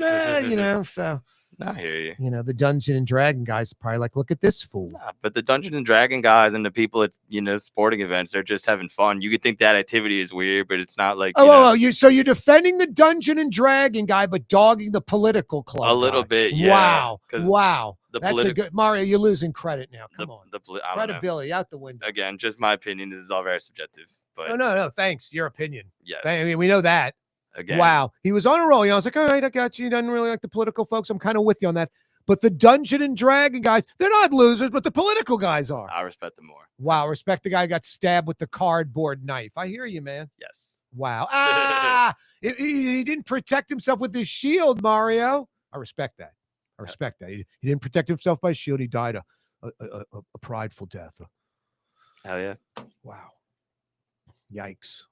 so. I hear you. The Dungeon and Dragon guys are probably like, look at this fool. Nah, but the Dungeon and Dragon guys and the people at sporting events, they're just having fun. You could think that activity is weird, but it's not like so you're defending the Dungeon and Dragon guy, but dogging the political club. A little bit, yeah. Wow. That's a good Mario. You're losing credit now. Come on, credibility out the window. Again, just my opinion. This is all very subjective. But no. Thanks. Your opinion. Yes. I mean, we know that. Again. Wow. He was on a roll. I was like, all right, I got you. He doesn't really like the political folks. I'm kind of with you on that. But the Dungeon and Dragon guys, they're not losers, but the political guys are. I respect them more. Wow. Respect the guy who got stabbed with the cardboard knife. I hear you, man. Yes. Wow. He didn't protect himself with his shield, Mario. I respect that. He didn't protect himself by shield. He died a prideful death. Hell yeah. Wow. Yikes.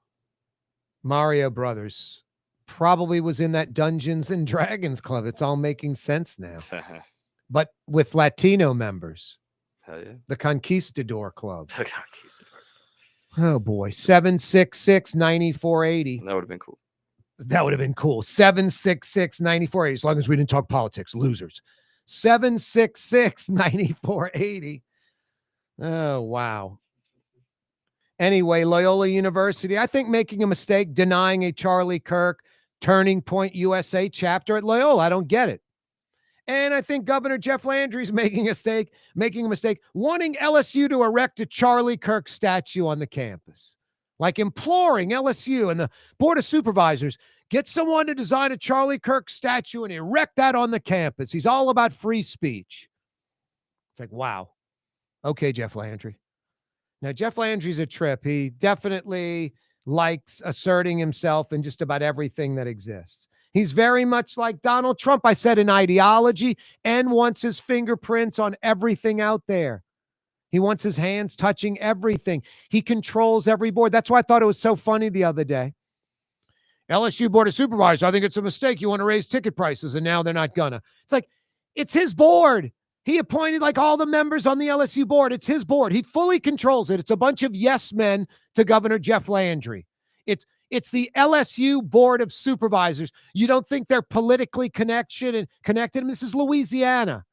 Mario Brothers probably was in that Dungeons and Dragons club. It's all making sense now. But with Latino members. Hell yeah. The Conquistador Club. The Conquistador. Oh boy. 766-9480. That would have been cool. That would have been cool. 766-9480. As long as we didn't talk politics. Losers. 766-9480. Oh, wow. Anyway, Loyola University, I think making a mistake denying a Charlie Kirk Turning Point USA chapter at Loyola. I don't get it. And I think Governor Jeff Landry's making a mistake, wanting LSU to erect a Charlie Kirk statue on the campus, like imploring LSU and the Board of Supervisors, get someone to design a Charlie Kirk statue and erect that on the campus. He's all about free speech. It's like, wow. Okay, Jeff Landry. Now, Jeff Landry's a trip. He definitely likes asserting himself in just about everything that exists. He's very much like Donald Trump, I said, in ideology, and wants his fingerprints on everything out there. He wants his hands touching everything. He controls every board. That's why I thought it was so funny the other day. LSU Board of Supervisors, I think it's a mistake. You want to raise ticket prices, and now they're not gonna. It's like, it's his board. He appointed like all the members on the LSU board. It's his board. He fully controls it. It's a bunch of yes men to Governor Jeff Landry. It's the LSU Board of Supervisors. You don't think they're politically connected? This is Louisiana.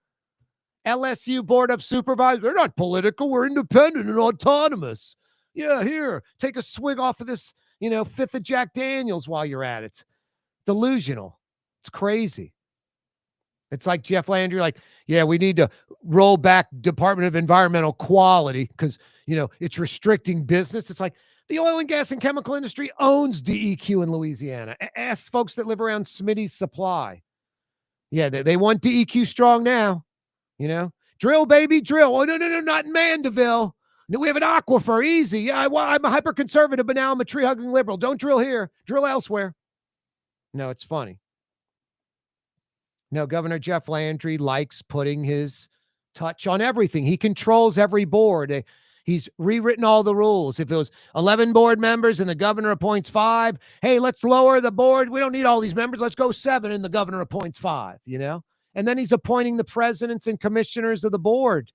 LSU Board of Supervisors. They're not political. We're independent and autonomous. Yeah, here, take a swig off of this, fifth of Jack Daniels while you're at it. Delusional. It's crazy. It's like Jeff Landry, like, yeah, we need to roll back Department of Environmental Quality because, it's restricting business. It's like the oil and gas and chemical industry owns DEQ in Louisiana. Ask folks that live around Smitty's Supply. Yeah, they want DEQ strong now, Drill, baby, drill. Oh, no, not in Mandeville. No, we have an aquifer. Easy. Yeah, I'm a hyper-conservative, but now I'm a tree-hugging liberal. Don't drill here. Drill elsewhere. No, it's funny. No, Governor Jeff Landry likes putting his touch on everything. He controls every board. He's rewritten all the rules. If it was 11 board members and the governor appoints 5, hey, let's lower the board. We don't need all these members. Let's go 7 and the governor appoints 5, And then he's appointing the presidents and commissioners of the board,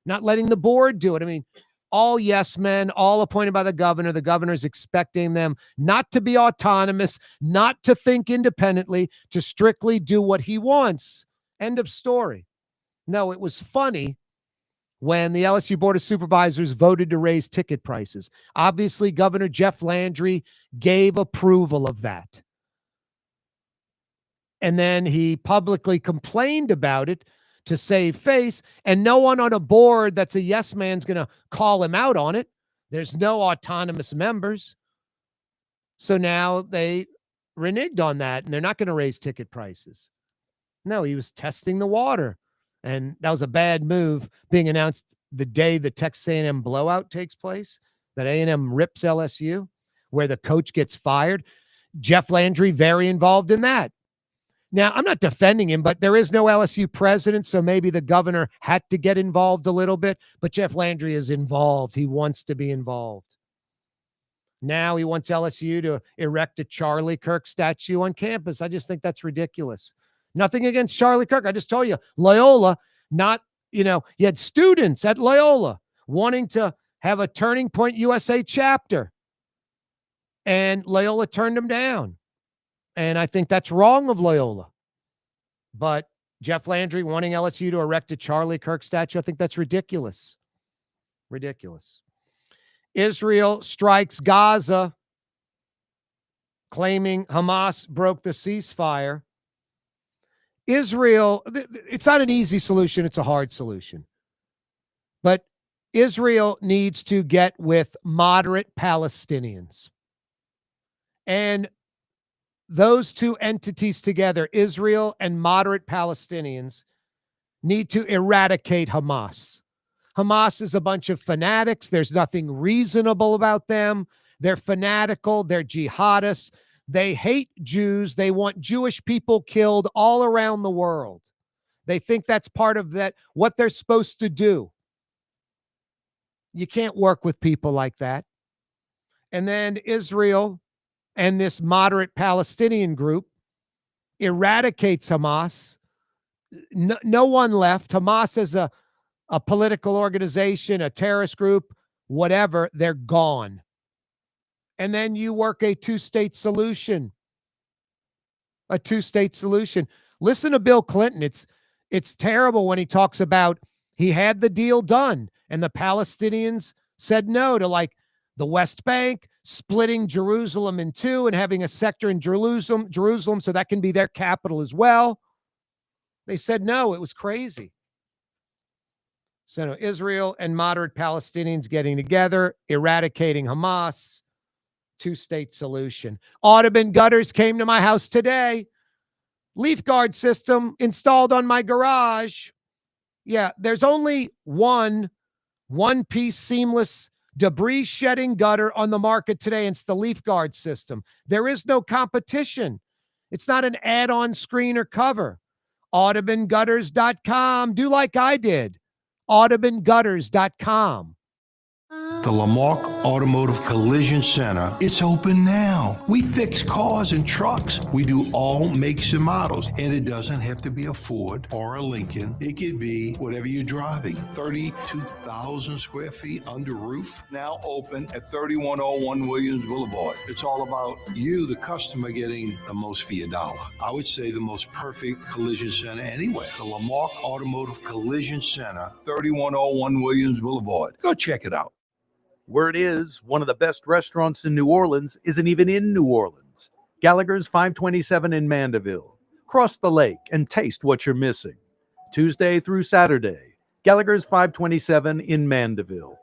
not letting the board do it. I mean, all yes men, all appointed by the governor. The governor's expecting them not to be autonomous, not to think independently, to strictly do what he wants. End of story. No, it was funny when the LSU Board of Supervisors voted to raise ticket prices. Obviously, Governor Jeff Landry gave approval of that. And then he publicly complained about it to save face, and no one on a board that's a yes man's going to call him out on it. There's no autonomous members. So now they reneged on that, and they're not going to raise ticket prices. No, he was testing the water, and that was a bad move being announced the day the Texas A&M blowout takes place, that A&M rips LSU, where the coach gets fired. Jeff Landry, very involved in that. Now, I'm not defending him, but there is no LSU president, so maybe the governor had to get involved a little bit, but Jeff Landry is involved. He wants to be involved. Now he wants LSU to erect a Charlie Kirk statue on campus. I just think that's ridiculous. Nothing against Charlie Kirk. I just told you, Loyola, you had students at Loyola wanting to have a Turning Point USA chapter, and Loyola turned them down. And I think that's wrong of Loyola. But Jeff Landry wanting LSU to erect a Charlie Kirk statue, I think that's ridiculous. Ridiculous. Israel strikes Gaza, claiming Hamas broke the ceasefire. Israel, it's not an easy solution. It's a hard solution. But Israel needs to get with moderate Palestinians. And those two entities together, Israel and moderate Palestinians, need to eradicate Hamas. Hamas is a bunch of fanatics. There's nothing reasonable about them. They're fanatical. They're jihadists. They hate Jews. They want Jewish people killed all around the world. They think that's part of what they're supposed to do. You can't work with people like that. And then Israel and this moderate Palestinian group eradicates Hamas. No one left. Hamas is a political organization, a terrorist group, whatever. They're gone. And then you work a two-state solution. A two-state solution. Listen to Bill Clinton. It's terrible when he talks about he had the deal done and the Palestinians said no to the West Bank, splitting Jerusalem in two and having a sector in Jerusalem so that can be their capital as well. They said no. It was crazy. So Israel and moderate Palestinians getting together, eradicating Hamas, two-state solution. Audubon gutters came to my house today. Leaf guard system installed on my garage. Yeah, there's only one-piece seamless debris shedding gutter on the market today. It's the Leaf guard system. There is no competition. It's not an add-on screen or cover. AudubonGutters.com. Do like I did. AudubonGutters.com. The Lamarck Automotive Collision Center, it's open now. We fix cars and trucks. We do all makes and models. And it doesn't have to be a Ford or a Lincoln. It could be whatever you're driving. 32,000 square feet under roof, now open at 3101 Williams Boulevard. It's all about you, the customer, getting the most for your dollar. I would say the most perfect collision center anyway. The Lamarck Automotive Collision Center, 3101 Williams Boulevard. Go check it out. Word is, one of the best restaurants in New Orleans isn't even in New Orleans. Gallagher's 527 in Mandeville. Cross the lake and taste what you're missing. Tuesday through Saturday, Gallagher's 527 in Mandeville.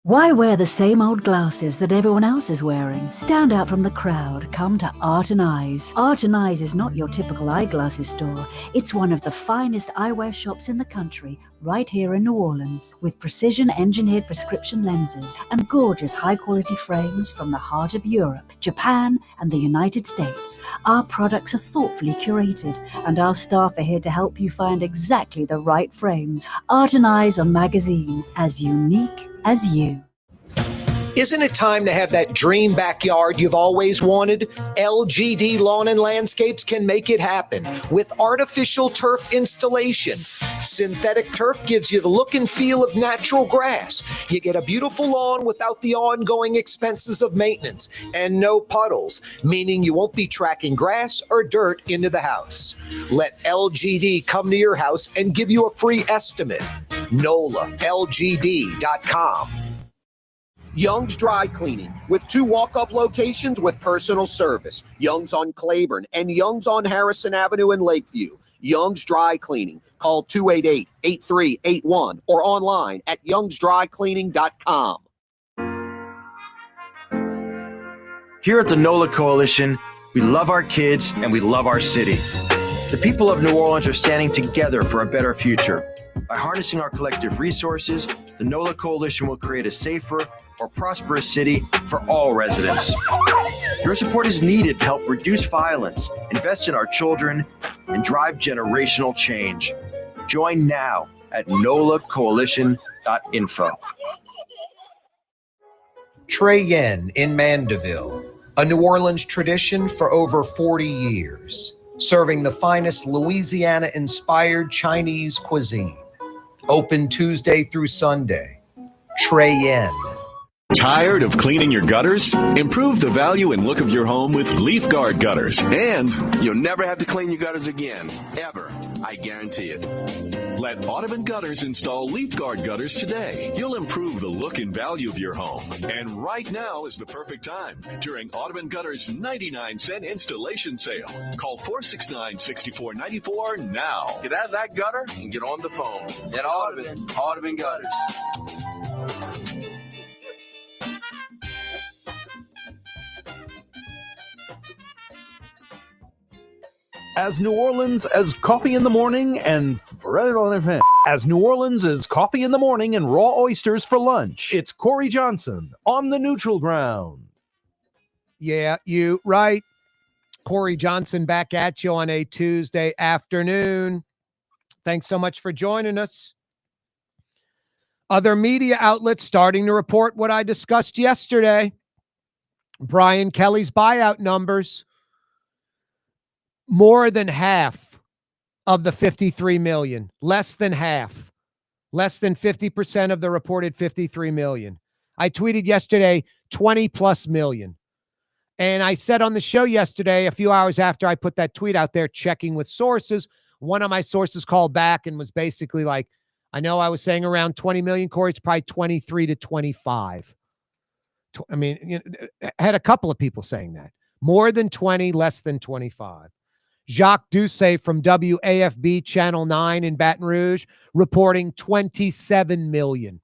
Why wear the same old glasses that everyone else is wearing? Stand out from the crowd. Come to Art and Eyes. Art and Eyes is not your typical eyeglasses store. It's one of the finest eyewear shops in the country, right here in New Orleans, with precision-engineered prescription lenses and gorgeous high-quality frames from the heart of Europe, Japan, and the United States. Our products are thoughtfully curated, and our staff are here to help you find exactly the right frames. Art and Eyes on magazine, as unique as you. Isn't it time to have that dream backyard you've always wanted? LGD Lawn and Landscapes can make it happen with artificial turf installation. Synthetic turf gives you the look and feel of natural grass. You get a beautiful lawn without the ongoing expenses of maintenance and no puddles, meaning you won't be tracking grass or dirt into the house. Let LGD come to your house and give you a free estimate. NOLALGD.com. Young's Dry Cleaning, with 2 walk-up locations with personal service. Young's on Claiborne and Young's on Harrison Avenue in Lakeview. Young's Dry Cleaning. Call 288-8381 or online at youngsdrycleaning.com. Here at the NOLA Coalition, we love our kids and we love our city. The people of New Orleans are standing together for a better future. By harnessing our collective resources, the NOLA Coalition will create a safer, more prosperous city for all residents. Your support is needed to help reduce violence, invest in our children, and drive generational change. Join now at nolacoalition.info. Trey Yen in Mandeville, a New Orleans tradition for over 40 years, serving the finest Louisiana-inspired Chinese cuisine. Open Tuesday through Sunday. Trey Yen. Tired of cleaning your gutters? Improve the value and look of your home with Leaf Guard gutters. And you'll never have to clean your gutters again. Ever. I guarantee it. Let Audubon Gutters install Leaf Guard gutters today. You'll improve the look and value of your home. And right now is the perfect time during Audubon Gutters' 99-cent installation sale. Call 469-6494 now. Get out of that gutter and get on the phone. At Audubon Gutters. As New Orleans as coffee in the morning and as New Orleans as coffee in the morning and raw oysters for lunch. It's Corey Johnson on the neutral ground. Yeah, you right. Corey Johnson back at you on a Tuesday afternoon. Thanks so much for joining us. Other media outlets starting to report what I discussed yesterday. Brian Kelly's buyout numbers. More than half of the 53 million. Less than half. Less than 50% of the reported 53 million. I tweeted yesterday 20 plus million. And I said on the show yesterday, a few hours after I put that tweet out there, checking with sources, one of my sources called back and was basically like, I know I was saying around 20 million, Corey, it's probably 23 to 25. I mean, I had a couple of people saying that. More than 20, less than 25. Jacques Doucet from WAFB Channel 9 in Baton Rouge reporting 27 million.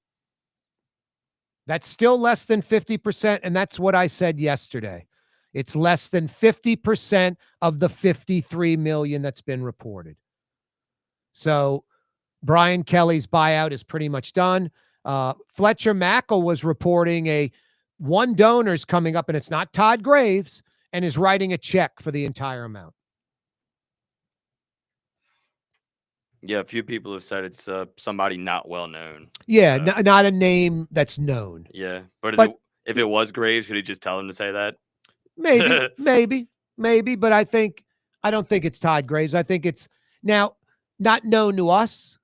That's still less than 50%, and that's what I said yesterday. It's less than 50% of the 53 million that's been reported. So Brian Kelly's buyout is pretty much done. Fletcher Mackel was reporting one donor's coming up, and it's not Todd Graves, and is writing a check for the entire amount. Yeah, a few people have said it's somebody not well known. Yeah, not a name that's known. Yeah, but if it was Graves, could he just tell him to say that? Maybe, but I don't think it's Todd Graves. I think it's now not known to us,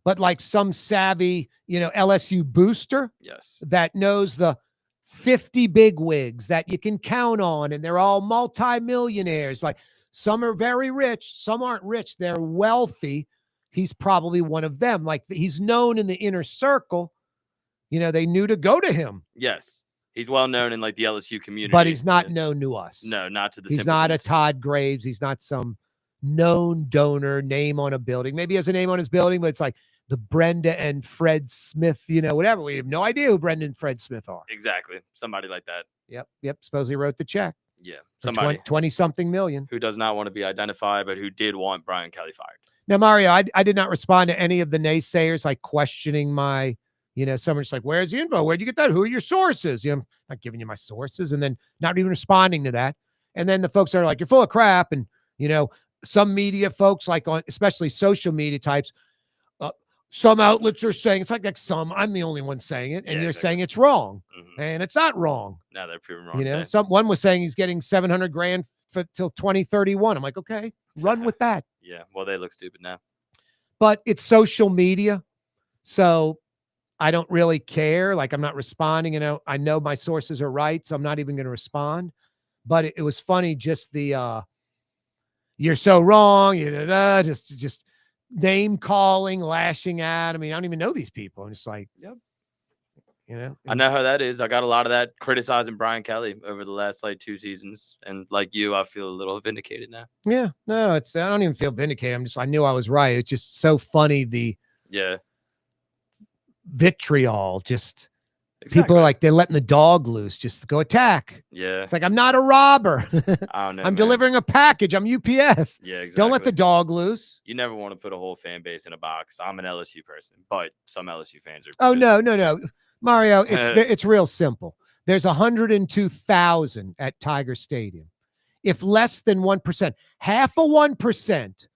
but like some savvy, LSU booster that knows the 50 bigwigs that you can count on, and they're all multimillionaires. Like some are very rich, some aren't rich. They're wealthy. He's probably one of them. Like he's known in the inner circle. They knew to go to him. Yes. He's well known in like the LSU community. But he's not known to us. No, not to the He's not a Todd Graves. He's not some known donor, name on a building. Maybe he has a name on his building, but it's like the Brenda and Fred Smith, whatever. We have no idea who Brenda and Fred Smith are. Exactly. Somebody like that. Yep. Suppose he wrote the check. Yeah. Somebody 20-something million. Who does not want to be identified, but who did want Brian Kelly fired. Now, Mario, I did not respond to any of the naysayers, like questioning my, someone's like, where's the info? Where'd you get that? Who are your sources? I'm not giving you my sources, and then not even responding to that. And then the folks are like, you're full of crap. And, some media folks, like especially social media types, some outlets are saying, it's like some, I'm the only one saying it, and you're saying it's wrong. Mm-hmm. And it's not wrong. Now they're proven wrong. Someone was saying he's getting $700,000 till 2031. I'm like, okay, run with that. Yeah, well, they look stupid now. But it's social media, so I don't really care. Like, I'm not responding. I know my sources are right, so I'm not even going to respond. But it was funny, just the you're so wrong, just name calling, lashing at. I mean, I don't even know these people. I'm just like, yep. I know how that is. I got a lot of that criticizing Brian Kelly over the last 2 seasons. And like you, I feel a little vindicated now. Yeah, no, I don't even feel vindicated. I knew I was right. It's just so funny. The vitriol, just people are like, they're letting the dog loose, just to go attack. Yeah. It's like, I'm not a robber. I don't know. I'm delivering a package. I'm UPS. Yeah, exactly. Don't let the dog loose. You never want to put a whole fan base in a box. I'm an LSU person, but some LSU fans are. Oh, no. Mario, it's real simple. There's 102,000 at Tiger Stadium. If less than 1%, half of 1%,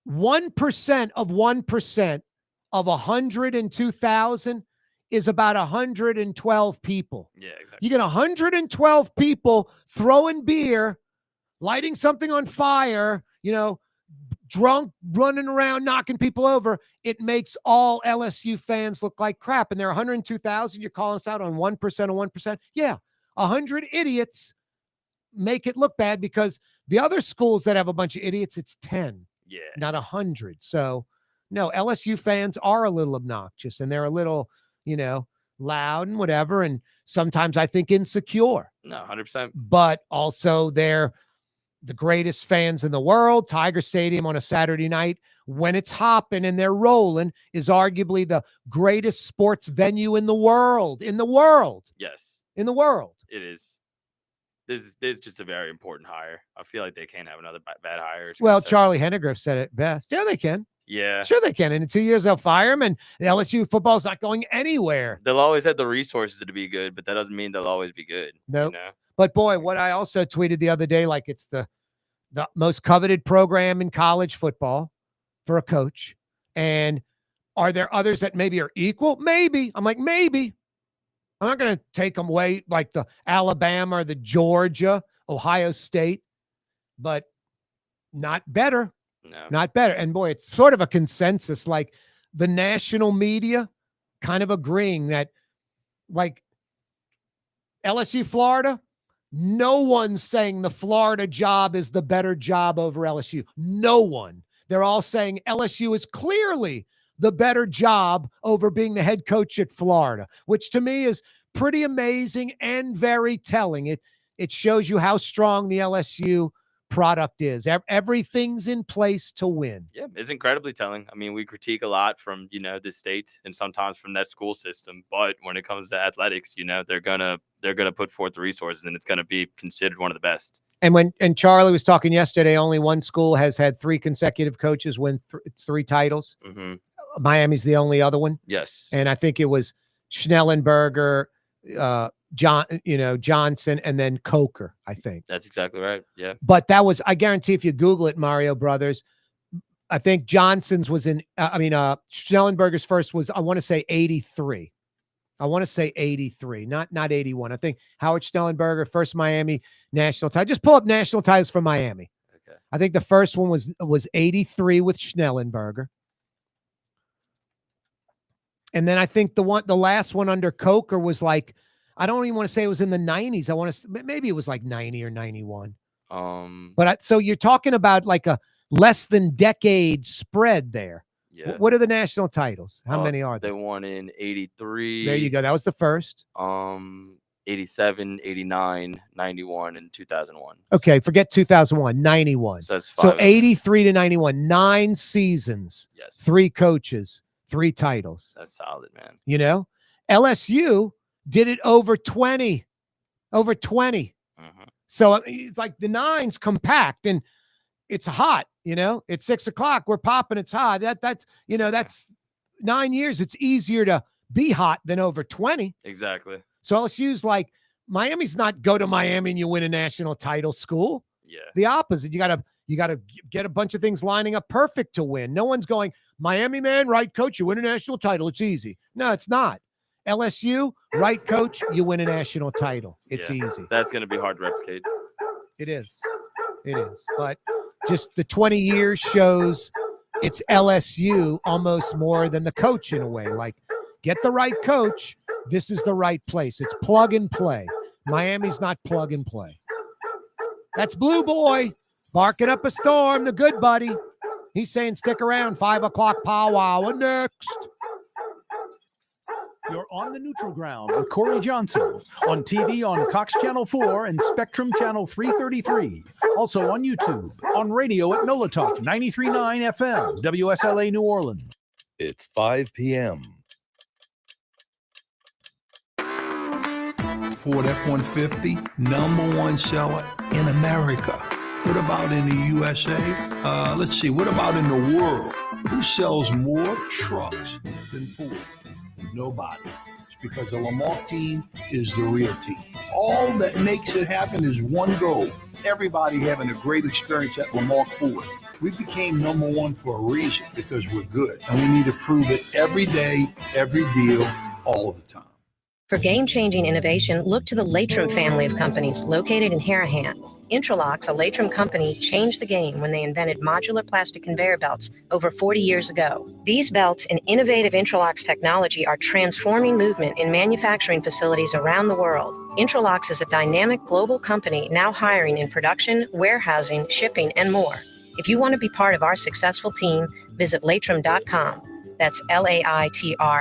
1% of 1% of 102,000 is about 112 people. Yeah, exactly. You get 112 people throwing beer, lighting something on fire, drunk, running around, knocking people over. It makes all LSU fans look like crap. And there are 102,000. You're calling us out on 1% of 1%. Yeah, 100 idiots make it look bad, because the other schools that have a bunch of idiots, it's 10, not 100. So, no, LSU fans are a little obnoxious, and they're a little, loud and whatever. And sometimes I think insecure. No, 100%. But also they're the greatest fans in the world. Tiger Stadium on a Saturday night, when it's hopping and they're rolling, is arguably the greatest sports venue in the world. Yes. In the world. It is. This is just a very important hire. I feel like they can't have another bad hire. Well, Charlie Hennegrove said it best. Yeah, they can. Yeah. Sure they can. And in 2 years, they'll fire him, and the LSU football's not going anywhere. They'll always have the resources to be good, but that doesn't mean they'll always be good. No. But boy, what I also tweeted the other day, like it's the most coveted program in college football for a coach. And are there others that maybe are equal? Maybe. I'm like, maybe. I'm not going to take them away like the Alabama or the Georgia, Ohio State, but not better. No. Not better. And boy, it's sort of a consensus, like the national media kind of agreeing that, like, LSU, Florida, no one's saying the Florida job is the better job over LSU. No one. They're all saying LSU is clearly the better job over being the head coach at Florida, which to me is pretty amazing and very telling. It shows you how strong the LSU product is. Everything's in place to win. Yeah, it's incredibly telling. I mean, we critique a lot from, the state and sometimes from that school system, but when it comes to athletics, they're gonna put forth the resources and it's gonna be considered one of the best. And Charlie was talking yesterday, only one school has had 3 consecutive coaches win 3 titles. Mm-hmm. Miami's the only other one. Yes. And I think it was Schnellenberger, Johnson, and then Coker, I think. That's exactly right. Yeah. But that was, I guarantee if you Google it, Mario Brothers, I think Johnson's was Schnellenberger's first was, I want to say 83. Not 81. I think Howard Schnellenberger, first Miami national title. Just pull up national titles for Miami. Okay. I think the first one was 83 with Schnellenberger. And then I think the last one under Coker was like, I don't even want to say it was in the 90s. I want to, maybe it was like 90 or 91. So you're talking about like a less than decade spread there. Yeah. What are the national titles? How many are there? They won in 83. There you go. That was the first. 87, 89, 91, and 2001. Okay, forget 2001, 91. So 83 to 91, 9 seasons. Yes. 3 coaches, 3 titles. That's solid, man. LSU did it over 20. Mm-hmm. So it's like the 9's compact and it's hot, it's 6:00. We're popping. It's hot. That's 9 years. It's easier to be hot than over 20. Exactly. So LSU's like, Miami's not go to Miami and you win a national title school. Yeah. The opposite. You gotta get a bunch of things lining up perfect to win. No one's going, Miami, man, right coach, you win a national title. It's easy. No, it's not. LSU, right coach, you win a national title. It's easy. That's going to be hard to replicate. It is. But just the 20 years shows it's LSU almost more than the coach in a way. Like, get the right coach. This is the right place. It's plug and play. Miami's not plug and play. That's Blue Boy barking up a storm, the good buddy. He's saying stick around, 5:00 powwow. Next. You're on the neutral ground with Corey Johnson on TV on Cox Channel 4 and Spectrum Channel 333. Also on YouTube, on radio at NOLA Talk 93.9 FM, WSLA New Orleans. It's 5 p.m. Ford F-150, #1 seller in America. What about in the USA? Let's see, what about in the world? Who sells more trucks than Ford? Nobody. It's because the Lamar team is the real team. All that makes it happen is one goal. Everybody having a great experience at Lamar Ford. We became #1 for a reason, because we're good. And we need to prove it every day, every deal, all the time. For game-changing innovation, look to the Latrim family of companies located in Harahan. Intralocks, a Latrim company, changed the game when they invented modular plastic conveyor belts over 40 years ago. These belts and innovative Intralocks technology are transforming movement in manufacturing facilities around the world. Intralocks is a dynamic global company now hiring in production, warehousing, shipping, and more. If you want to be part of our successful team, visit latrim.com. That's LAITRAM.com.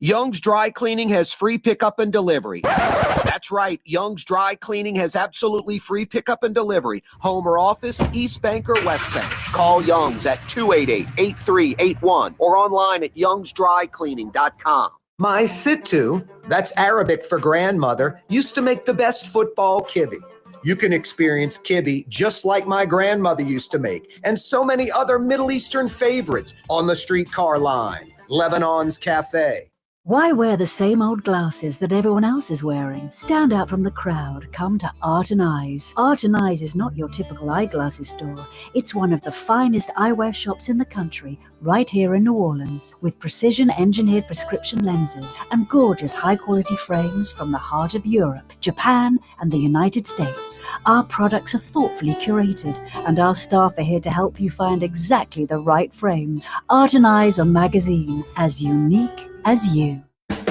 Young's Dry Cleaning has free pickup and delivery. That's right. Young's Dry Cleaning has absolutely free pickup and delivery. Home or office, East Bank or West Bank. Call Young's at 288-8381 or online at youngsdrycleaning.com. My Sittu, that's Arabic for grandmother, used to make the best football kibbe. You can experience kibbe just like my grandmother used to make, and so many other Middle Eastern favorites on the streetcar line. Lebanon's Cafe. Why wear the same old glasses that everyone else is wearing? Stand out from the crowd. Come to Art and Eyes. Art and Eyes is not your typical eyeglasses store. It's one of the finest eyewear shops in the country, right here in New Orleans, with precision-engineered prescription lenses and gorgeous high-quality frames from the heart of Europe, Japan, and the United States. Our products are thoughtfully curated, and our staff are here to help you find exactly the right frames. Art and Eyes a magazine, as unique as you. Total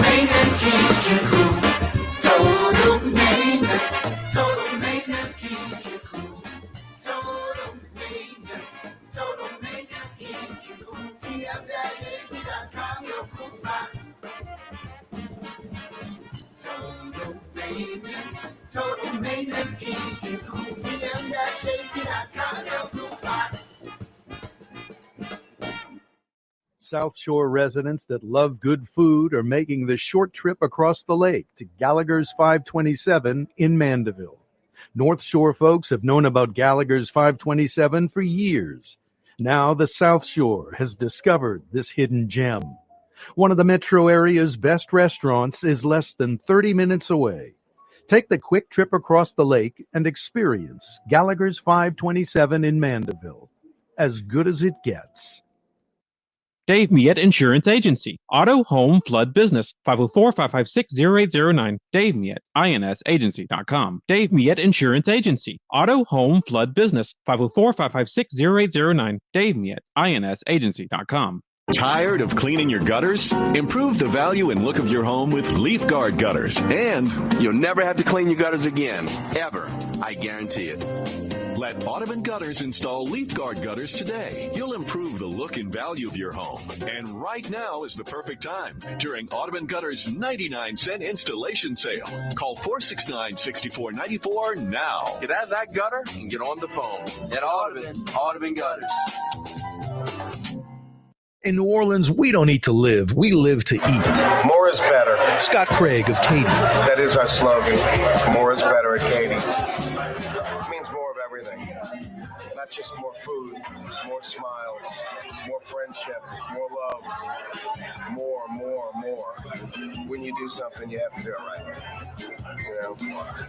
maintenance keeps you cool. Total maintenance keeps you cool. Total maintenance keeps you cool. TF-AC.com, your cool spots. Total maintenance, total maintenance key. TM-JC.com, help spot. South Shore residents that love good food are making the short trip across the lake to Gallagher's 527 in Mandeville. North Shore folks have known about Gallagher's 527 for years. Now the South Shore has discovered this hidden gem. One of the metro area's best restaurants is less than 30 minutes away. Take the quick trip across the lake and experience Gallagher's 527 in Mandeville. As good as it gets. Dave Miette Insurance Agency. Auto, home, flood, business. 504-556-0809. Dave Miette, insagency.com. Dave Miette Insurance Agency. Auto, home, flood, business. 504-556-0809. Dave Miette, insagency.com. Tired of cleaning your gutters? Improve the value and look of your home with Leaf Guard gutters. And you'll never have to clean your gutters again. Ever. I guarantee it. Let Audubon Gutters install Leaf Guard gutters today. You'll improve the look and value of your home. And right now is the perfect time during Audubon Gutters' 99-cent installation sale. Call 469-6494 now. Get out of that gutter and get on the phone. At Audubon Gutters. In New Orleans, we don't eat to live. We live to eat. More is better. Scott Craig of Katie's. That is our slogan. More is better at Katie's. It means more of everything. Not just more food, more smiles, more friendship, more love. More. When you do something, you have to do it right. You know,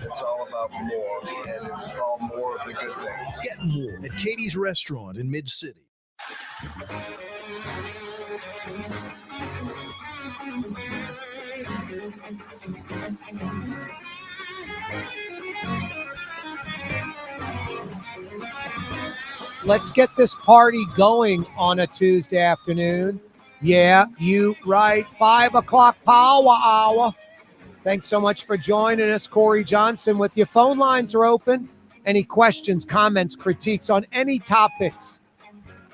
it's all about more, and it's all more of the good things. Get more at Katie's Restaurant in Mid-City. Let's get this party going on a Tuesday afternoon. Yeah, you right. 5 o'clock power hour. Thanks so much for joining us. Corey Johnson with you. Phone lines are open. Any questions, comments, critiques on any topics?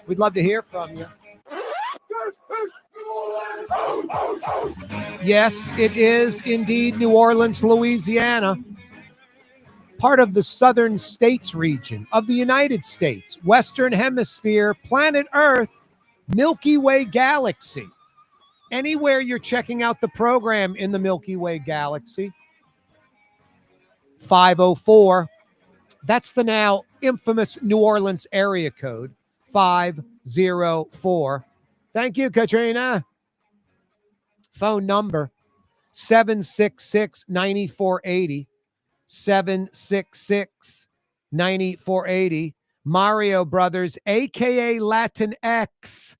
We'd love to hear from you. Yes, it is indeed New Orleans, Louisiana. Part of the southern states region of the United States, Western Hemisphere, planet Earth, Milky Way galaxy. Anywhere you're checking out the program in the Milky Way galaxy, 504. That's the now infamous New Orleans area code, 504. Thank you, Katrina. Phone number, 766-9480. 766-9480. Mario Brothers, a.k.a. Latin X.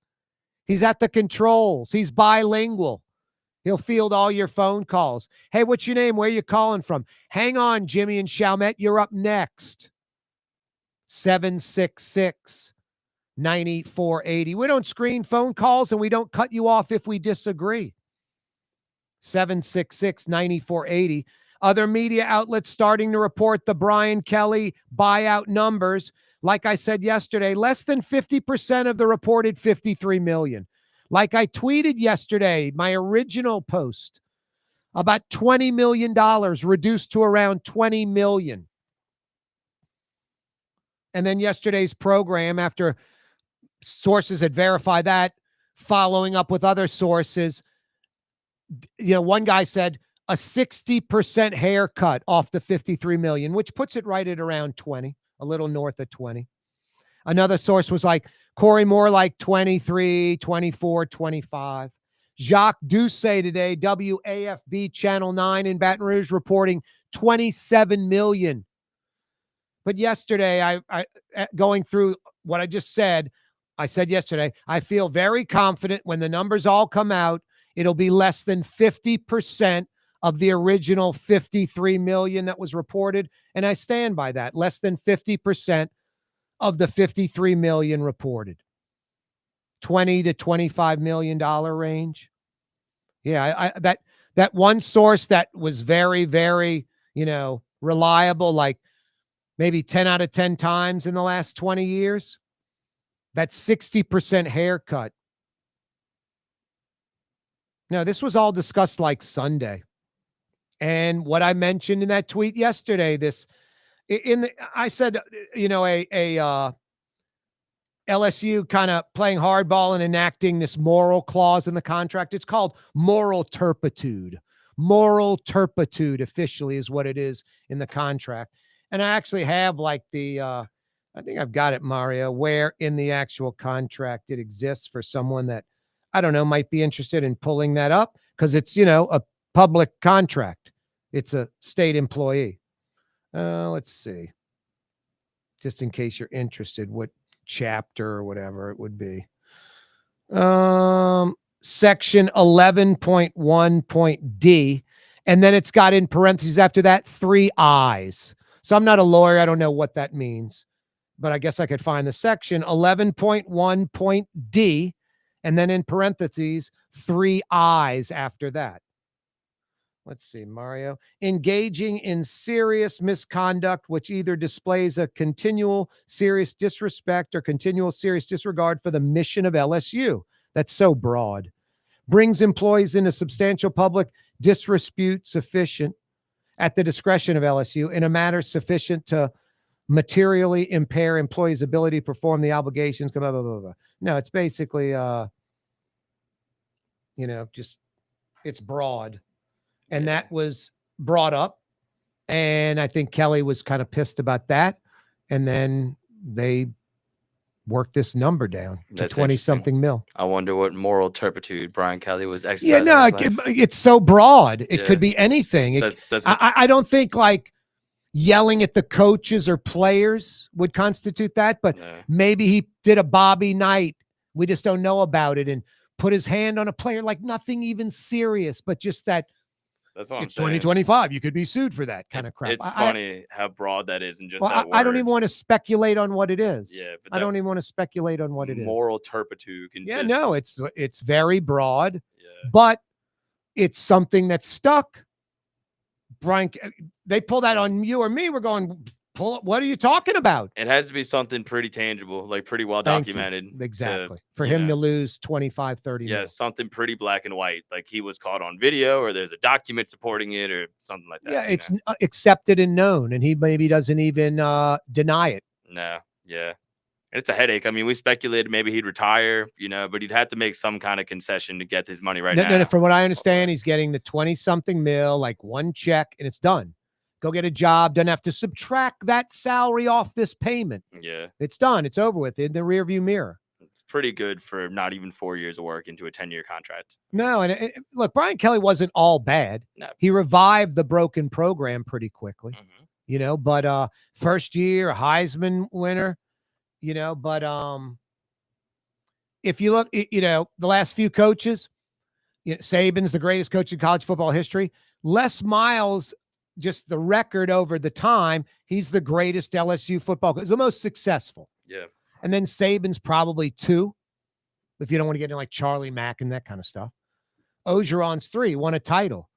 He's at the controls. He's bilingual. He'll field all your phone calls. Hey, what's your name? Where you calling from? Hang on, Jimmy and Chalmette. You're up next. 766-9480. We don't screen phone calls, and we don't cut you off if we disagree. 766-9480. Other media outlets starting to report the Brian Kelly buyout numbers. Like I said yesterday, less than 50% of the reported $53 million. Like I tweeted yesterday, my original post, about $20 million reduced to around $20 million. And then yesterday's program, after sources had verified that, following up with other sources, one guy said, a 60% haircut off the $53 million, which puts it right at around 20, a little north of 20. Another source was like, Corey, more like 23, 24, 25. Jacques Doucet today, WAFB Channel 9 in Baton Rouge, reporting 27 million. But yesterday, I going through what I just said, I said yesterday, I feel very confident when the numbers all come out, it'll be less than 50% of the original 53 million that was reported. And I stand by that. Less than 50% of the 53 million reported. $20 to $25 million range. Yeah, that one source that was very, very, reliable, like maybe 10 out of 10 times in the last 20 years. That 60% haircut. Now, this was all discussed like Sunday. And what I mentioned in that tweet yesterday, I said, LSU kind of playing hardball and enacting this moral clause in the contract. It's called moral turpitude. Moral turpitude officially is what it is in the contract. And I actually have I think I've got it, Mario, where in the actual contract it exists for someone that, I don't know, might be interested in pulling that up because it's, a public contract. It's a state employee. Let's see. Just in case you're interested, what chapter or whatever it would be. Section 11.1.d, and then it's got in parentheses after that 3 I's. So I'm not a lawyer. I don't know what that means, but I guess I could find the section 11.1.d, and then in parentheses 3 I's after that. Let's see, Mario. Engaging in serious misconduct, which either displays a continual serious disrespect or continual serious disregard for the mission of LSU. That's so broad. Brings employees into substantial public disrepute sufficient at the discretion of LSU in a manner sufficient to materially impair employees' ability to perform the obligations. Blah, blah, blah, blah. No, it's basically, it's broad. And that was brought up. And I think Kelly was kind of pissed about that. And then they worked this number down to 20-something mil. I wonder what moral turpitude Brian Kelly was exercising. Yeah, no, it's so broad. It could be anything. I don't think yelling at the coaches or players would constitute that, but maybe he did a Bobby Knight. We just don't know about it, and put his hand on a player like nothing even serious, but just that. That's what it's 2025. You could be sued for that kind of crap. It's funny how broad that is, and just that word. I don't even want to speculate on what it is. Yeah, but I don't even want to speculate on what it is. Moral turpitude. No, it's very broad, but it's something that's stuck. Brian, they pull that on you or me. We're going, what are you talking about? It has to be something pretty tangible, like pretty well documented. Exactly. For him to lose 25, 30 Yeah, mil. something pretty black and white. Like he was caught on video or there's a document supporting it or something like that. Yeah, it's accepted and known, and he maybe doesn't even deny it. No, yeah. And it's a headache. I mean, we speculated maybe he'd retire, but he'd have to make some kind of concession to get his money now. No, from what I understand, he's getting the 20-something mil, like one check, and it's done. Go get a job. Doesn't have to subtract that salary off this payment. Yeah. It's done. It's over with in the rearview mirror. It's pretty good for not even 4 years of work into a 10-year contract. No, and look, Brian Kelly wasn't all bad. No. He revived the broken program pretty quickly, but first year, Heisman winner, but if you look, the last few coaches, Saban's the greatest coach in college football history. Les Miles, just the record over the time, he's the greatest LSU football coach, the most successful. Yeah. And then Saban's probably 2, if you don't want to get into like Charlie Mack and that kind of stuff. Orgeron's 3, won a title.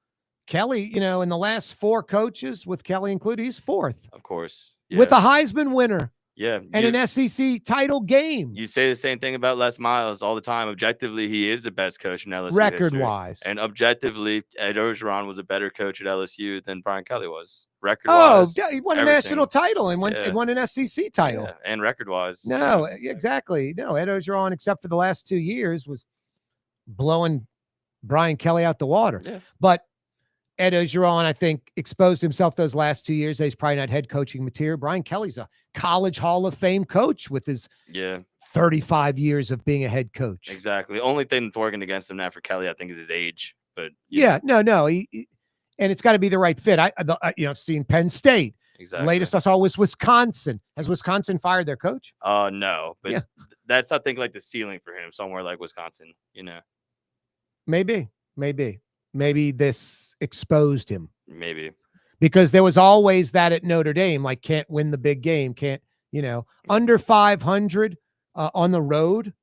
Kelly, in the last 4 coaches, with Kelly included, he's 4th. Of course. Yeah. With a Heisman winner. Yeah. And an SEC title game. You say the same thing about Les Miles all the time. Objectively, he is the best coach in LSU record-wise. And objectively, Ed Orgeron was a better coach at LSU than Brian Kelly was. Record-wise. Oh, he won a national title and won an SEC title. Yeah. And record-wise. No, exactly. No, Ed Orgeron, except for the last 2 years, was blowing Brian Kelly out the water. Yeah. But Ed Orgeron, I think, exposed himself those last 2 years. He's probably not head coaching material. Brian Kelly's a college Hall of Fame coach with his 35 years of being a head coach. Exactly. The only thing that's working against him now for Kelly, I think, is his age. But no. He and it's got to be the right fit. I've seen Penn State. Exactly. Latest I saw was Wisconsin. Has Wisconsin fired their coach? No, but that's, I think, like the ceiling for him, somewhere like Wisconsin, Maybe this exposed him. Maybe. Because there was always that at Notre Dame, like can't win the big game, under 500 on the road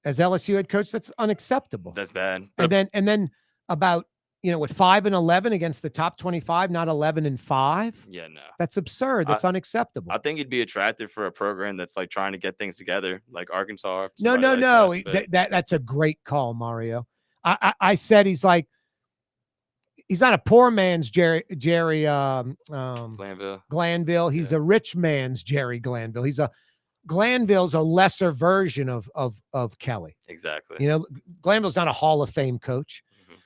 as LSU head coach. That's unacceptable. That's bad. And then about, 5-11 against the top 25, not 11-5. Yeah, no. That's absurd. That's unacceptable. I think he'd be attractive for a program that's like trying to get things together, like Arkansas. No. That's a great call, Mario. I said he's like, he's not a poor man's Jerry Glanville. He's a rich man's Jerry Glanville. Glanville's a lesser version of Kelly. Exactly. You know, Glanville's not a Hall of Fame coach,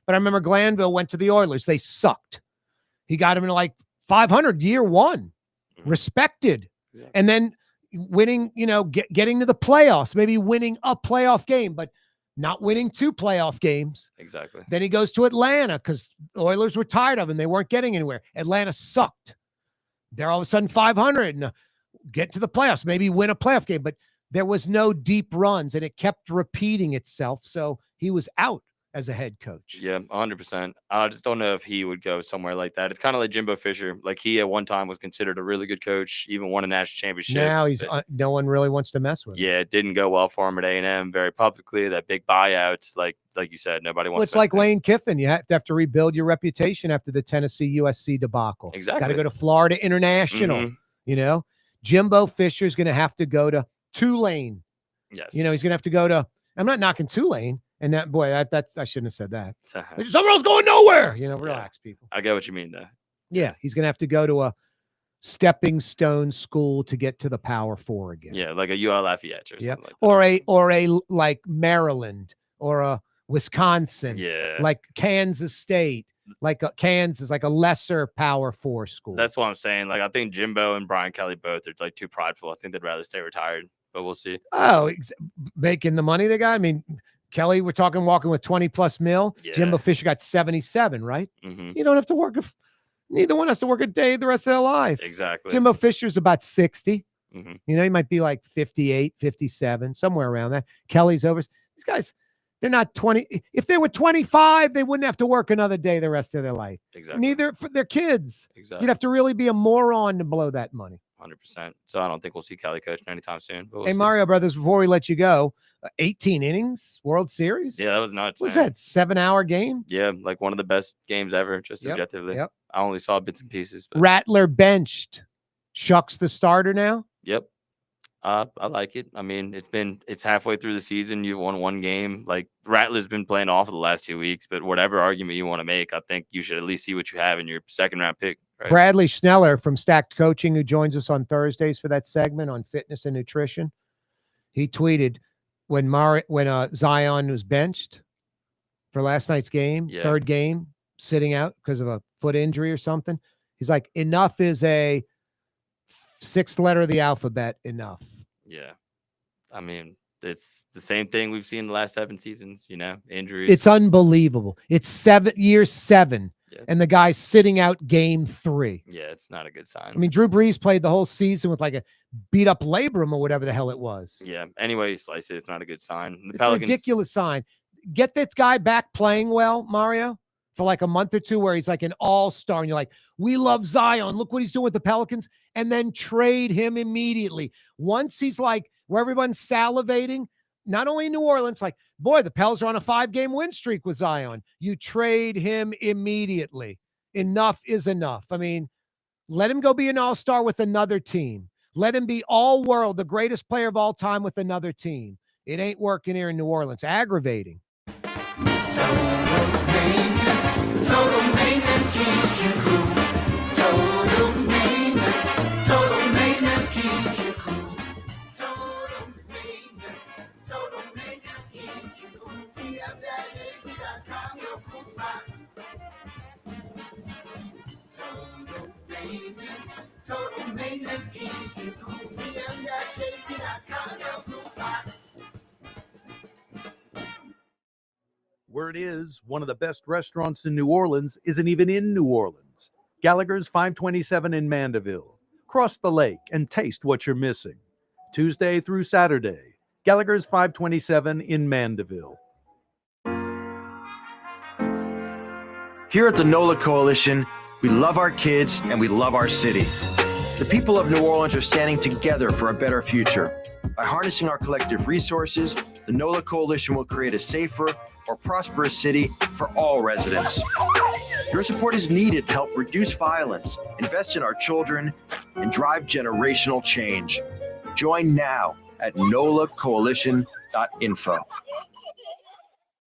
but I remember Glanville went to the Oilers. They sucked. He got him in like 500 year one, respected, and then winning. You know, getting to the playoffs, maybe winning a playoff game, but not winning 2 playoff games. Exactly. Then he goes to Atlanta because the Oilers were tired of him. They weren't getting anywhere. Atlanta sucked. They're all of a sudden 500 and get to the playoffs, maybe win a playoff game, but there was no deep runs and it kept repeating itself. So he was out as a head coach. Yeah, 100%. I just don't know if he would go somewhere like that. It's kind of like Jimbo Fisher. Like he at one time was considered a really good coach, even won a national championship. Now he's no one really wants to mess with him. Yeah, it didn't go well for him at A&M very publicly. That big buyouts, like you said, nobody wants. Well, it's like Lane Kiffin. You have to rebuild your reputation after the Tennessee USC debacle. Exactly. Got to go to Florida International. You know, Jimbo Fisher's going to have to go to Tulane. Yes. You know, he's going to have to go to. I'm not knocking Tulane. And that boy, that I shouldn't have said that. Somewhere else going nowhere. You know, relax, people. I get what you mean, though. Yeah, he's gonna have to go to a stepping stone school to get to the Power Four again. Yeah, like a UL Lafayette or something like that. Or a like Maryland or a Wisconsin. Yeah. Like Kansas State, like a Kansas, like a lesser Power Four school. That's what I'm saying. Like I think Jimbo and Brian Kelly both are like too prideful. I think they'd rather stay retired, but we'll see. Oh, making the money they got. I mean. Kelly, we're talking walking with 20 plus mil. Yeah. Jimbo Fisher got 77, right? You don't have to work. Neither one has to work a day the rest of their life. Exactly. Jimbo Fisher's about 60. You know, he might be like 58, 57, somewhere around that. Kelly's over. These guys, they're not 20. If they were 25, they wouldn't have to work another day the rest of their life. Exactly. Neither for their kids. Exactly. You'd have to really be a moron to blow that money. 100%. So I don't think we'll see Kelly coaching anytime soon. But we'll hey, see. Mario Brothers, before we let you go, 18 innings, World Series? Yeah, that was nuts. What was that, 7-hour game? Yeah, like one of the best games ever, just objectively. Yep. I only saw bits and pieces. But... Rattler benched. Shucks the starter now? Yep. I like it. I mean, it's halfway through the season. You've won 1 game. Like Rattler's been playing off the last 2 weeks, but whatever argument you want to make, I think you should at least see what you have in your second round pick. Right? Bradley Schneller from Stacked Coaching, who joins us on Thursdays for that segment on fitness and nutrition. He tweeted when Zion was benched for last night's game, third game, sitting out because of a foot injury or something. He's like, enough is a 6th letter of the alphabet, enough. Yeah. I mean, it's the same thing we've seen the last 7 seasons, you know, injuries. It's unbelievable. It's year 7. Yeah. And the guy's sitting out game 3. Yeah, it's not a good sign. I mean, Drew Brees played the whole season with like a beat up labrum or whatever the hell it was. Yeah. Anyway, you slice it. It's not a good sign. It's a ridiculous sign. Get this guy back playing well, Mario, for like a month or 2 where he's like an all-star and you're like, we love Zion. Look what he's doing with the Pelicans. And then trade him immediately. Once he's like where everyone's salivating, not only in New Orleans, like, boy, the Pels are on a 5-game win streak with Zion. You trade him immediately. Enough is enough. I mean, let him go be an all-star with another team. Let him be all-world, the greatest player of all time with another team. It ain't working here in New Orleans. Aggravating. Total maintenance keeps you cool. Total maintenance keeps you cool. Total maintenance keeps you cool. TF-AC.com, your cool spots. Total maintenance keeps you cool. TF-AC.com, your cool spots. Word is, one of the best restaurants in New Orleans isn't even in New Orleans. Gallagher's 527 in Mandeville. Cross the lake and taste what you're missing. Tuesday through Saturday, Gallagher's 527 in Mandeville. Here at the NOLA Coalition, we love our kids and we love our city. The people of New Orleans are standing together for a better future. By harnessing our collective resources, the NOLA Coalition will create a safer, more prosperous city for all residents. Your support is needed to help reduce violence, invest in our children, and drive generational change. Join now at nolacoalition.info.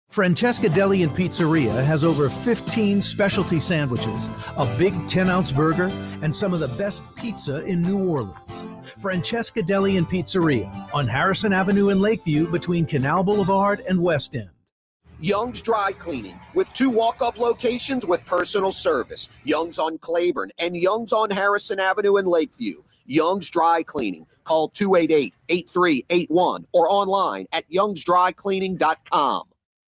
Francesca Deli and Pizzeria has over 15 specialty sandwiches, a big 10-ounce burger, and some of the best pizza in New Orleans. Francesca Deli and Pizzeria on Harrison Avenue in Lakeview between Canal Boulevard and West End. Young's Dry Cleaning, with 2 walk-up locations with personal service. Young's on Claiborne and Young's on Harrison Avenue in Lakeview. Young's Dry Cleaning. Call 288-8381 or online at youngsdrycleaning.com.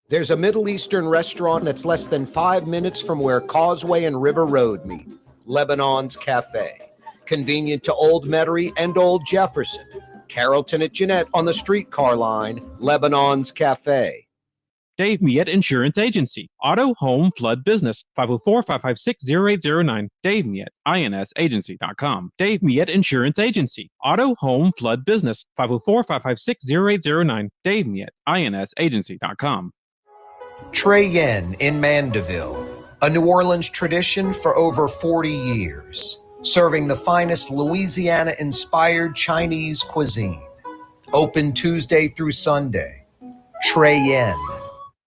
There's a Middle Eastern restaurant that's less than 5 minutes from where Causeway and River Road meet. Lebanon's Cafe. Convenient to Old Metairie and Old Jefferson. Carrollton at Jeanette on the streetcar line. Lebanon's Cafe. Dave Miette Insurance Agency. Auto, home, flood, business. 504-556-0809. Dave Miette, insagency.com. Dave Miette Insurance Agency. Auto, home, flood, business. 504-556-0809. Dave Miette, insagency.com. Trey Yen in Mandeville, a New Orleans tradition for over 40 years, serving the finest Louisiana-inspired Chinese cuisine. Open Tuesday through Sunday. Trey Yen.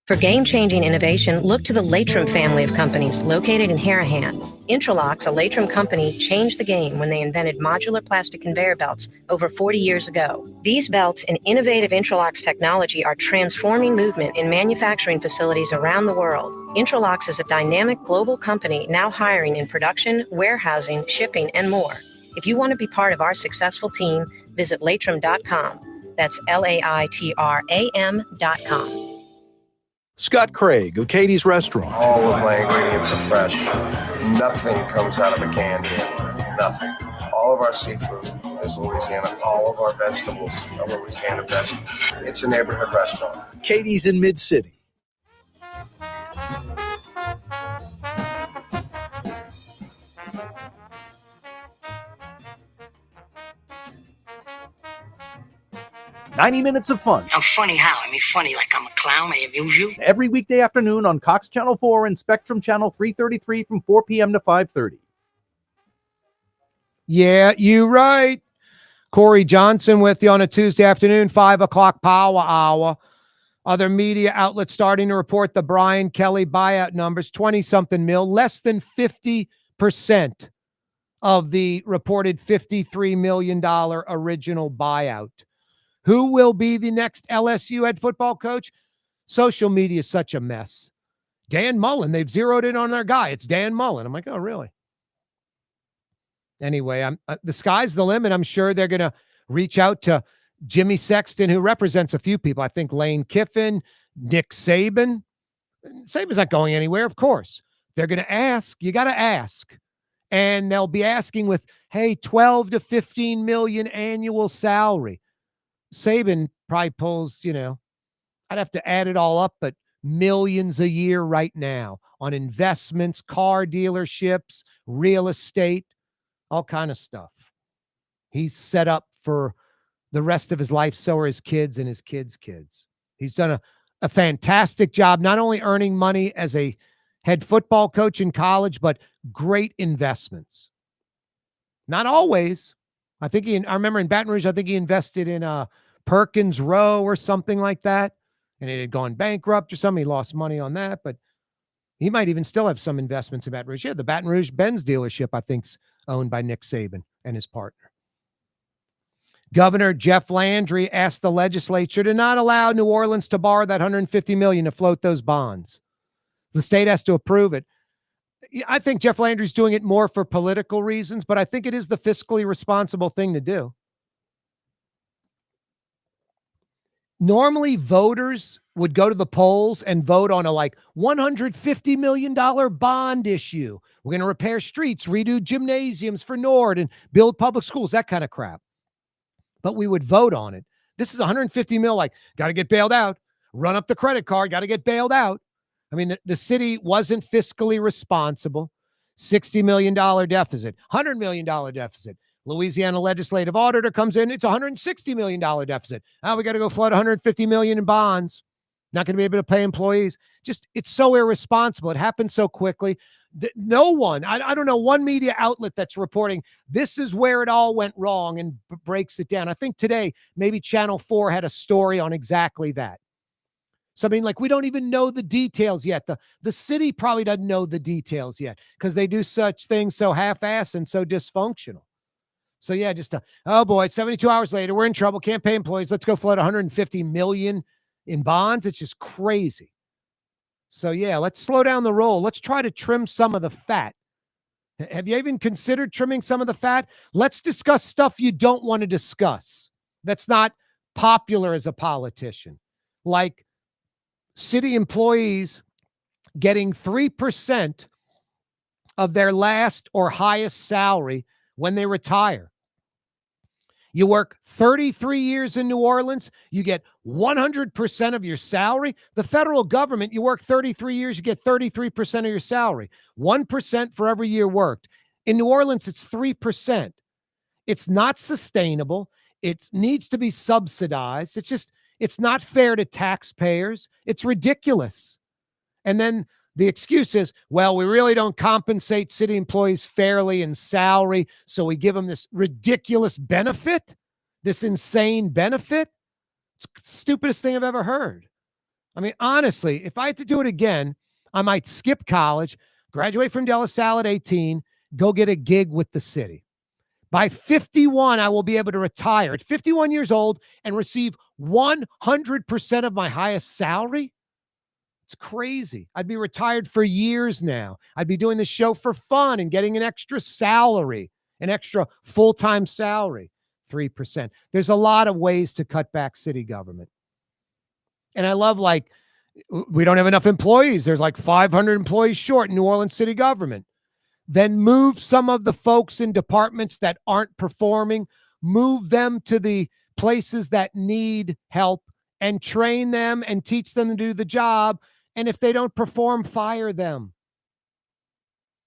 For game-changing innovation, look to the Latrim family of companies located in Harahan. Intralocks, a Latrim company, changed the game when they invented modular plastic conveyor belts over 40 years ago. These belts and innovative Intralocks technology are transforming movement in manufacturing facilities around the world. Intralocks is a dynamic global company now hiring in production, warehousing, shipping, and more. If you want to be part of our successful team, visit latrim.com. That's LAITRAM.com. Scott Craig of Katie's Restaurant. All of my ingredients are fresh. Nothing comes out of a can here. Nothing. All of our seafood is Louisiana. All of our vegetables are Louisiana vegetables. It's a neighborhood restaurant. Katie's in Mid-City. "90 minutes of fun." I'm funny how? I mean, funny like I'm a clown. I amuse you. Every weekday afternoon on Cox Channel 4 and Spectrum Channel 333 from 4 p.m. to 5:30. Yeah, you right. Corey Johnson with you on a Tuesday afternoon, 5 o'clock power hour. Other media outlets starting to report the Brian Kelly buyout numbers, 20-something mil, less than 50% of the reported $53 million original buyout. Who will be the next LSU head football coach? Social media is such a mess. Dan Mullen, they've zeroed in on their guy. It's Dan Mullen. I'm like, oh, really? Anyway, the sky's the limit. I'm sure they're going to reach out to Jimmy Sexton, who represents a few people. I think Lane Kiffin, Nick Saban. Saban's not going anywhere, of course. They're going to ask. You got to ask. And they'll be asking with, hey, 12 to 15 million annual salary. Saban probably pulls, I'd have to add it all up, but millions a year right now on investments, car dealerships, real estate, all kind of stuff. He's set up for the rest of his life. So are his kids and his kids' kids. He's done a fantastic job, not only earning money as a head football coach in college, but great investments. Not always. I remember in Baton Rouge, I think he invested in Perkins Row or something like that. And it had gone bankrupt or something. He lost money on that, but he might even still have some investments in Baton Rouge. Yeah, the Baton Rouge Benz dealership, I think, is owned by Nick Saban and his partner. Governor Jeff Landry asked the legislature to not allow New Orleans to borrow that $150 million to float those bonds. The state has to approve it. I think Jeff Landry's doing it more for political reasons, but I think it is the fiscally responsible thing to do. Normally, voters would go to the polls and vote on a $150 million bond issue. We're going to repair streets, redo gymnasiums for Nord, and build public schools, that kind of crap. But we would vote on it. This is $150 million, got to get bailed out. Run up the credit card, got to get bailed out. I mean, the city wasn't fiscally responsible. $60 million deficit, $100 million deficit. Louisiana legislative auditor comes in, it's $160 million deficit. We got to go flood $150 million in bonds. Not going to be able to pay employees. It's so irresponsible. It happened so quickly. No one, I don't know, one media outlet that's reporting this is where it all went wrong and breaks it down. I think today, maybe Channel 4 had a story on exactly that. So, I mean, like, we don't even know the details yet. The city probably doesn't know the details yet because they do such things so half-assed and so dysfunctional. So, yeah, just, oh, boy, 72 hours later, we're in trouble, can't pay employees. Let's go flood $150 million in bonds. It's just crazy. So, yeah, let's slow down the roll. Let's try to trim some of the fat. Have you even considered trimming some of the fat? Let's discuss stuff you don't want to discuss that's not popular as a politician, like city employees getting 3% of their last or highest salary when they retire. You work 33 years in New Orleans, you get 100% of your salary. The federal government, you work 33 years, you get 33% of your salary. 1% for every year worked. In New Orleans, it's 3%. It's not sustainable. It needs to be subsidized. It's not fair to taxpayers. It's ridiculous. And then the excuse is, well, we really don't compensate city employees fairly in salary, so we give them this ridiculous benefit, this insane benefit. It's the stupidest thing I've ever heard. I mean, honestly, if I had to do it again, I might skip college, graduate from De La Salle at 18, go get a gig with the city. By 51, I will be able to retire at 51 years old and receive 100% of my highest salary. It's crazy. I'd be retired for years now. I'd be doing the show for fun and getting an extra salary, an extra full-time salary, 3%. There's a lot of ways to cut back city government. And I love, like, we don't have enough employees. There's like 500 employees short in New Orleans city government. Then move some of the folks in departments that aren't performing, move them to the places that need help and train them and teach them to do the job. And if they don't perform, fire them.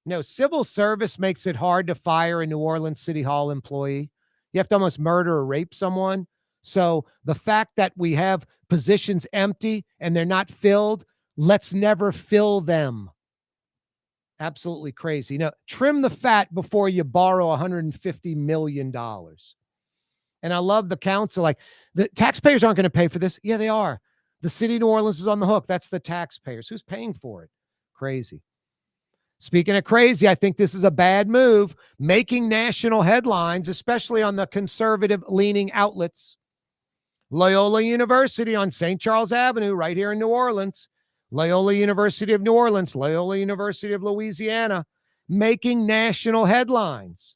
No, civil service makes it hard to fire a New Orleans City Hall employee. You have to almost murder or rape someone. So the fact that we have positions empty and they're not filled, let's never fill them. Absolutely crazy. Now, trim the fat before you borrow $150 million. And I love the council. Like, the taxpayers aren't going to pay for this. Yeah, they are. The city of New Orleans is on the hook. That's the taxpayers. Who's paying for it? Crazy. Speaking of crazy, I think this is a bad move, making national headlines, especially on the conservative-leaning outlets. Loyola University on St. Charles Avenue, right here in New Orleans. Loyola University of New Orleans, Loyola University of Louisiana, making national headlines,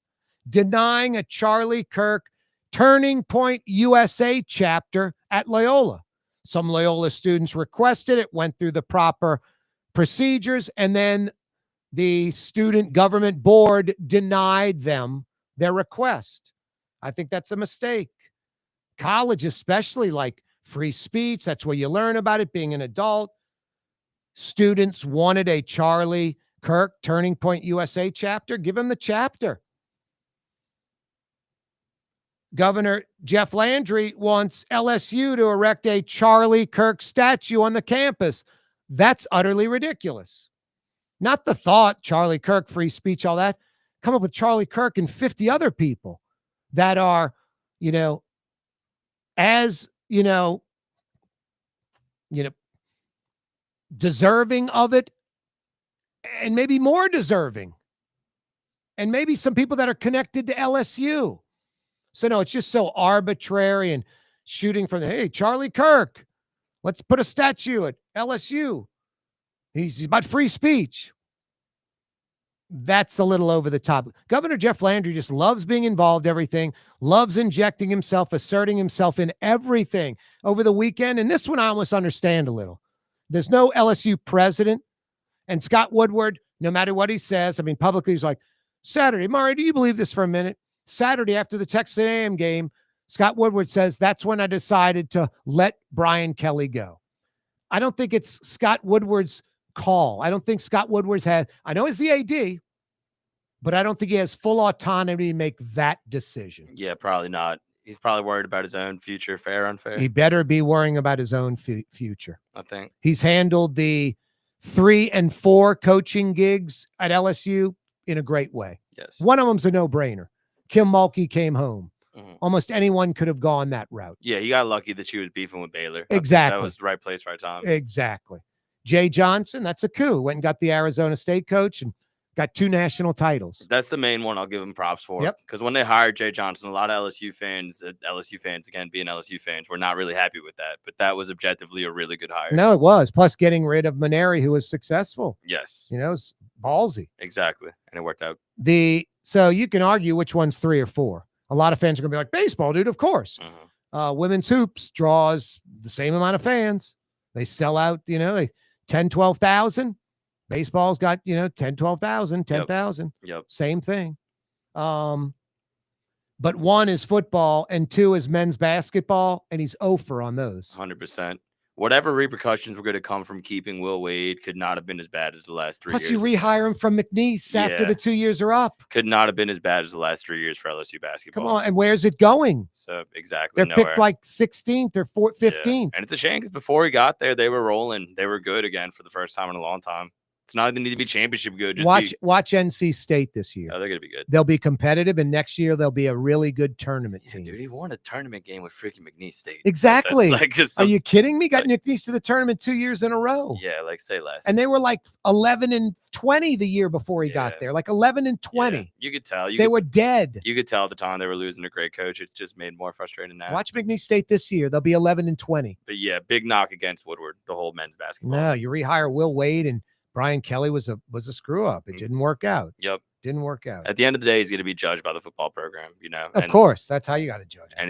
denying a Charlie Kirk Turning Point USA chapter at Loyola. Some Loyola students requested it, went through the proper procedures, and then the student government board denied them their request. I think that's a mistake. College, especially, like free speech, that's where you learn about it, being an adult. Students wanted a Charlie Kirk Turning Point USA chapter. Give them the chapter. Governor Jeff Landry wants LSU to erect a Charlie Kirk statue on the campus. That's utterly ridiculous. Not the thought, Charlie Kirk, free speech, all that. Come up with Charlie Kirk and 50 other people that are, as, deserving of it, and maybe more deserving. And maybe some people that are connected to LSU. So no, it's just so arbitrary and shooting from the, hey, Charlie Kirk, let's put a statue at LSU. He's about free speech. That's a little over the top. Governor Jeff Landry just loves being involved, everything, loves injecting himself, asserting himself in everything over the weekend. And this one I almost understand a little. There's no LSU president. And Scott Woodward, no matter what he says, I mean, publicly he's like, Saturday, Mari, do you believe this for a minute? Saturday after the Texas A&M game, Scott Woodward says, that's when I decided to let Brian Kelly go. I don't think it's Scott Woodward's call. I don't think Scott Woodward's had, I know he's the AD, but I don't think he has full autonomy to make that decision. Yeah, probably not. He's probably worried about his own future, fair, unfair. He better be worrying about his own future. I think. He's handled the 3 and 4 coaching gigs at LSU in a great way. Yes. One of them's a no-brainer. Kim Mulkey came home. Almost anyone could have gone that route. Yeah, he got lucky that she was beefing with Baylor. Exactly. That was the right place, right time. Exactly. Jay Johnson, that's a coup. Went and got the Arizona State coach and got 2 national titles. That's the main one I'll give him props for. Yep. Because when they hired Jay Johnson, a lot of LSU fans, again, being LSU fans, were not really happy with that. But that was objectively a really good hire. No, it was. Plus getting rid of Maneri, who was successful. Yes. It's ballsy. Exactly. And it worked out. So you can argue which one's 3 or 4. A lot of fans are going to be like, baseball, dude, of course. Women's hoops draws the same amount of fans. They sell out, they 10, 12,000. Baseball's got, 10, 12,000, 10,000. Yep. Same thing. But 1 is football and 2 is men's basketball, and he's 0 for on those. 100%. Whatever repercussions were going to come from keeping Will Wade could not have been as bad as the last 3 years. Plus, you rehire him from McNeese after the 2 years are up. Could not have been as bad as the last 3 years for LSU basketball. Come on, and where's it going? So, exactly. They're picked like 16th or 15th. Yeah. And it's a shame because before he got there, they were rolling. They were good again for the first time in a long time. It's not even need to be championship good. Just watch NC State this year. Oh, they're going to be good. They'll be competitive, and next year they'll be a really good tournament team. Dude, he won a tournament game with freaking McNeese State. Exactly. Are you kidding me? Got McNeese to the tournament 2 years in a row. Yeah, say less. And they were like 11-20 the year before he got there. Like 11-20. Yeah. You could tell. They were dead. You could tell at the time they were losing a great coach. It's just made more frustrating now. Watch McNeese State this year. They'll be 11-20. But yeah, big knock against Woodward, the whole men's basketball. No, you rehire Will Wade, and Brian Kelly was a screw up. It didn't work out. Yep. Didn't work out. At the end of the day, he's going to be judged by the football program, Of course. That's how you got to judge. And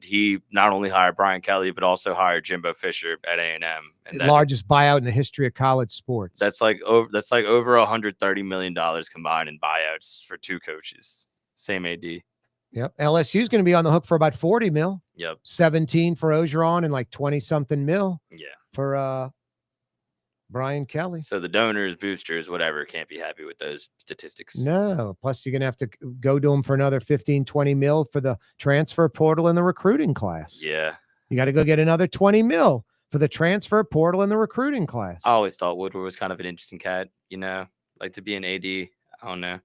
he not only hired Brian Kelly, but also hired Jimbo Fisher at A&M. The largest buyout in the history of college sports. That's like over $130 million combined in buyouts for 2 coaches. Same AD. Yep. LSU is going to be on the hook for about 40 mil. Yep. 17 for Ogeron and like 20 something mil. Yeah. For Brian Kelly. So the donors, boosters, whatever, can't be happy with those statistics. No. Plus, you're going to have to go to him for another 15, 20 mil for the transfer portal and the recruiting class. Yeah. You got to go get another 20 mil for the transfer portal and the recruiting class. I always thought Woodward was kind of an interesting cat, like to be an AD. I don't know.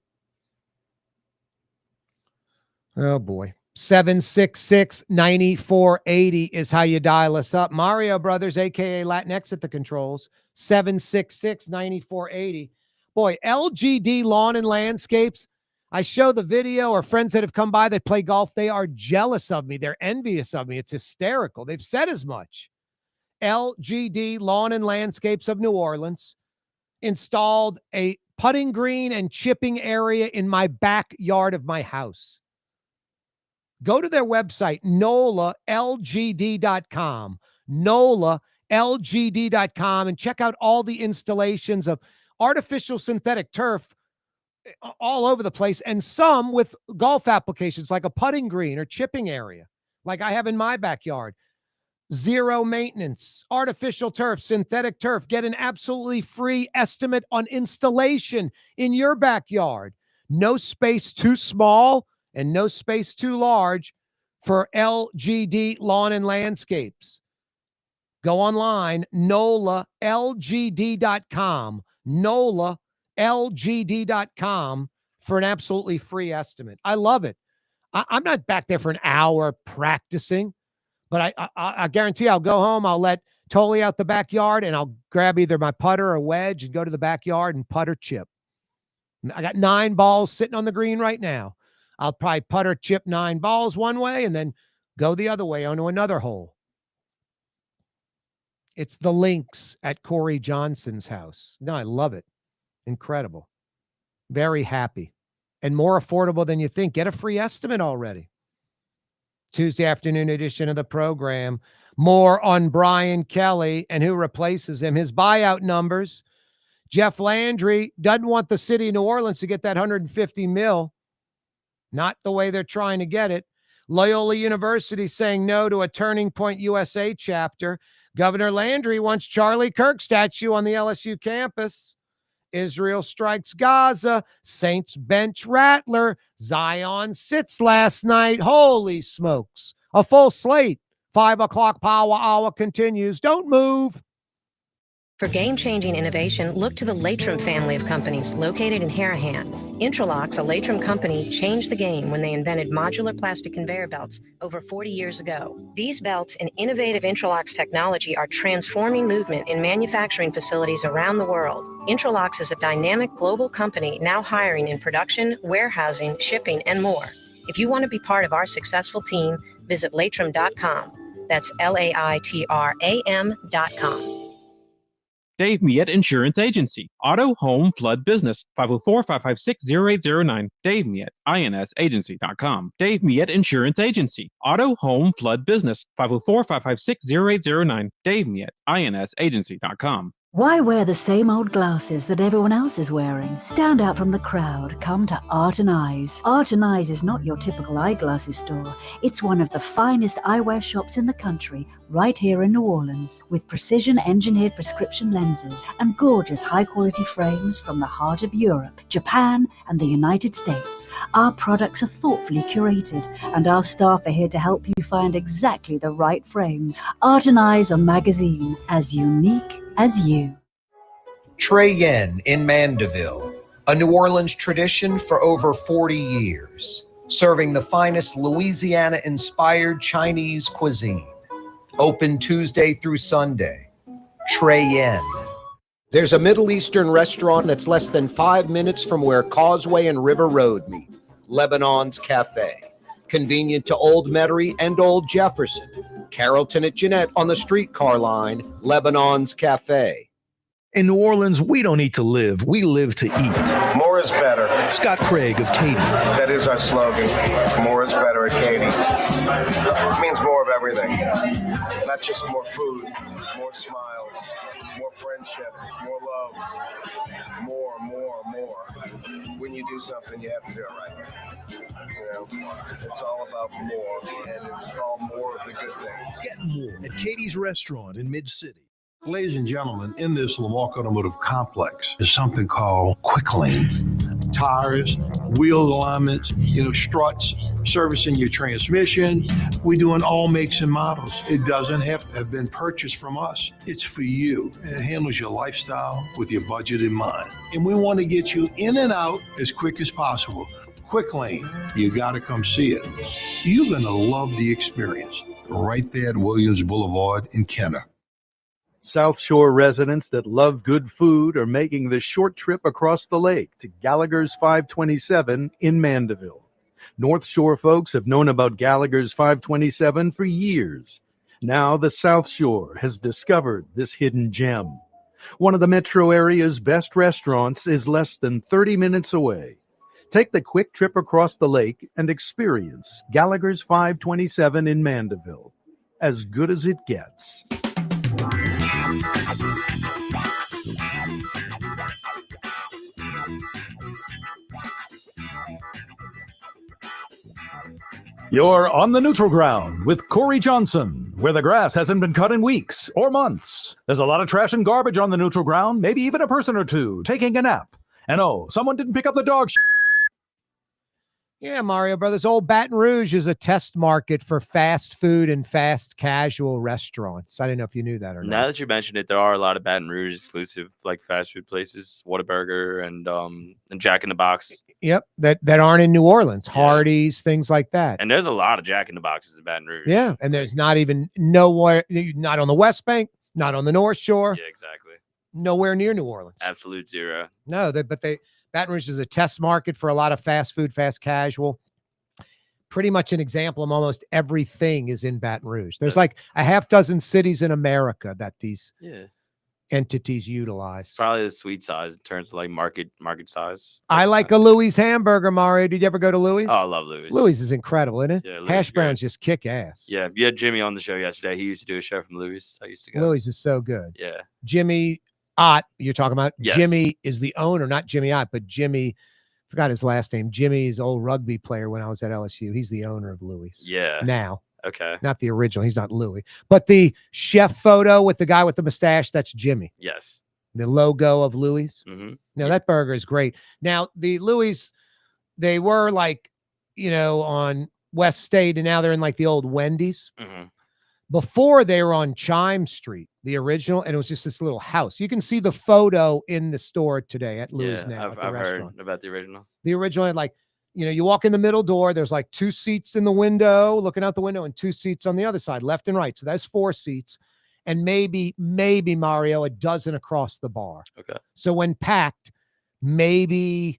Oh, boy. 766-9480 is how you dial us up. Mario Brothers, a.k.a. Latinx at the controls. 766-9480. Boy, LGD Lawn and Landscapes. I show the video, or friends that have come by that play golf. They are jealous of me. They're envious of me. It's hysterical. They've said as much. LGD Lawn and Landscapes of New Orleans installed a putting green and chipping area in my backyard of my house. Go to their website, NOLALGD.com, NOLALGD.com, and check out all the installations of artificial synthetic turf all over the place, and some with golf applications like a putting green or chipping area, like I have in my backyard. Zero maintenance, artificial turf, synthetic turf. Get an absolutely free estimate on installation in your backyard. No space too small and no space too large for LGD Lawn and Landscapes. Go online, NOLALGD.com, NOLALGD.com for an absolutely free estimate. I love it. I'm not back there for an hour practicing, but I guarantee I'll go home, I'll let Tolly out the backyard, and I'll grab either my putter or wedge and go to the backyard and putter chip. I got 9 balls sitting on the green right now. I'll probably putter chip 9 balls one way and then go the other way onto another hole. It's the links at Corey Johnson's house. No, I love it. Incredible. Very happy. And more affordable than you think. Get a free estimate already. Tuesday afternoon edition of the program. More on Brian Kelly and who replaces him. His buyout numbers. Jeff Landry doesn't want the city of New Orleans to get that $150 million. Not the way they're trying to get it. Loyola University saying no to a Turning Point USA chapter. Governor Landry wants Charlie Kirk statue on the LSU campus. Israel strikes Gaza. Saints bench Rattler. Zion sits last night. Holy smokes. A full slate. 5 o'clock power hour continues. Don't move. For game-changing innovation, look to the Latrim family of companies located in Harahan. Intralocks, a Latrim company, changed the game when they invented modular plastic conveyor belts over 40 years ago. These belts and innovative Intralocks technology are transforming movement in manufacturing facilities around the world. Intralocks is a dynamic global company now hiring in production, warehousing, shipping, and more. If you want to be part of our successful team, visit latrim.com. That's LAITRAM.com. Dave Miet Insurance Agency. Auto, home, flood, business. 504-556-0809. Dave Miet, INSagency.com. Dave Miet Insurance Agency. Auto, home, flood, business. 504-556-0809. Dave Miet, INSagency.com. Why wear the same old glasses that everyone else is wearing? Stand out from the crowd. Come to Art and Eyes. Art and Eyes is not your typical eyeglasses store. It's one of the finest eyewear shops in the country, right here in New Orleans, with precision-engineered prescription lenses and gorgeous high-quality frames from the heart of Europe, Japan, and the United States. Our products are thoughtfully curated, and our staff are here to help you find exactly the right frames. Art and Eyes on magazine, as unique as you. Trey Yen in Mandeville, a New Orleans tradition for over 40 years, serving the finest Louisiana-inspired Chinese cuisine. Open Tuesday through Sunday. Trey Yen. There's a Middle Eastern restaurant that's less than 5 minutes from where Causeway and River Road meet, Lebanon's Cafe. Convenient to Old Metairie and Old Jefferson. Carrollton at Jeanette on the streetcar line, Lebanon's Cafe. In New Orleans, we don't eat to live, we live to eat. More is better. Scott Craig of Katie's. That is our slogan. More is better at Katie's. It means more of everything. Not just more food, more smiles, more friendship, more love. More. When you do something, you have to do it right. You know, it's all about more, and it's all more of the good things. Get more at Katie's Restaurant in Mid-City. Ladies and gentlemen, in this Lamarck Automotive Complex is something called Quick Lane. Tires, wheel alignments, struts, servicing your transmission. We do in all makes and models. It doesn't have to have been purchased from us. It's for you. It handles your lifestyle with your budget in mind. And we want to get you in and out as quick as possible. Quick Lane, you got to come see it. You're going to love the experience. Right there at Williams Boulevard in Kenner. South Shore residents that love good food are making the short trip across the lake to Gallagher's 527 in Mandeville. North Shore folks have known about Gallagher's 527 for years. Now the South Shore has discovered this hidden gem. One of the metro area's best restaurants is less than 30 minutes away. Take the quick trip across the lake and experience Gallagher's 527 in Mandeville. As good as it gets. You're on the neutral ground with Corey Johnson, where the grass hasn't been cut in weeks or months. There's a lot of trash and garbage on the neutral ground, maybe even a person or two taking a nap. And oh, someone didn't pick up the dog shit. Yeah, Mario Brothers. Old Baton Rouge is a test market for fast food and fast casual restaurants. I don't know if you knew that or not. Now that you mentioned it, there are a lot of Baton Rouge exclusive fast food places, Whataburger and Jack in the Box. Yep, that aren't in New Orleans. Yeah. Hardee's, things like that. And there's a lot of Jack in the Boxes in Baton Rouge. Yeah, and there's not even nowhere, not on the West Bank, not on the North Shore. Yeah, exactly. Nowhere near New Orleans. Absolute zero. No, Baton Rouge is a test market for a lot of fast food, fast casual. Pretty much an example of almost everything is in Baton Rouge. There's like a half dozen cities in America that these entities utilize. Probably the sweet size in terms of like market size. I like a Louis hamburger, Mario. Did you ever go to Louis? Oh, I love Louis. Louis is incredible, isn't it? Yeah, Hash browns just kick ass. Yeah, you had Jimmy on the show yesterday. He used to do a show from Louis. I used to go. Louis is so good. Yeah. Jimmy Ott, you're talking about? Yes. Jimmy is the owner, not Jimmy Ott, but Jimmy, forgot his last name. Jimmy's old rugby player when I was at LSU. He's the owner of Louis. Yeah. Now. Okay. Not the original. He's not Louis. But the chef photo with the guy with the mustache, that's Jimmy. Yes. The logo of Louis. Mm-hmm. No, that burger is great. Now, the Louis, they were like, on West State, and now they're in like the old Wendy's. Mm-hmm. Before they were on Chime Street, the original, and it was just this little house. You can see the photo in the store today at Louis now at the I've restaurant. heard about the original. The original had you walk in the middle door, there's like 2 seats in the window, looking out the window, and 2 seats on the other side, left and right. So that's 4 seats. And maybe Mario, a dozen across the bar. Okay. So when packed, maybe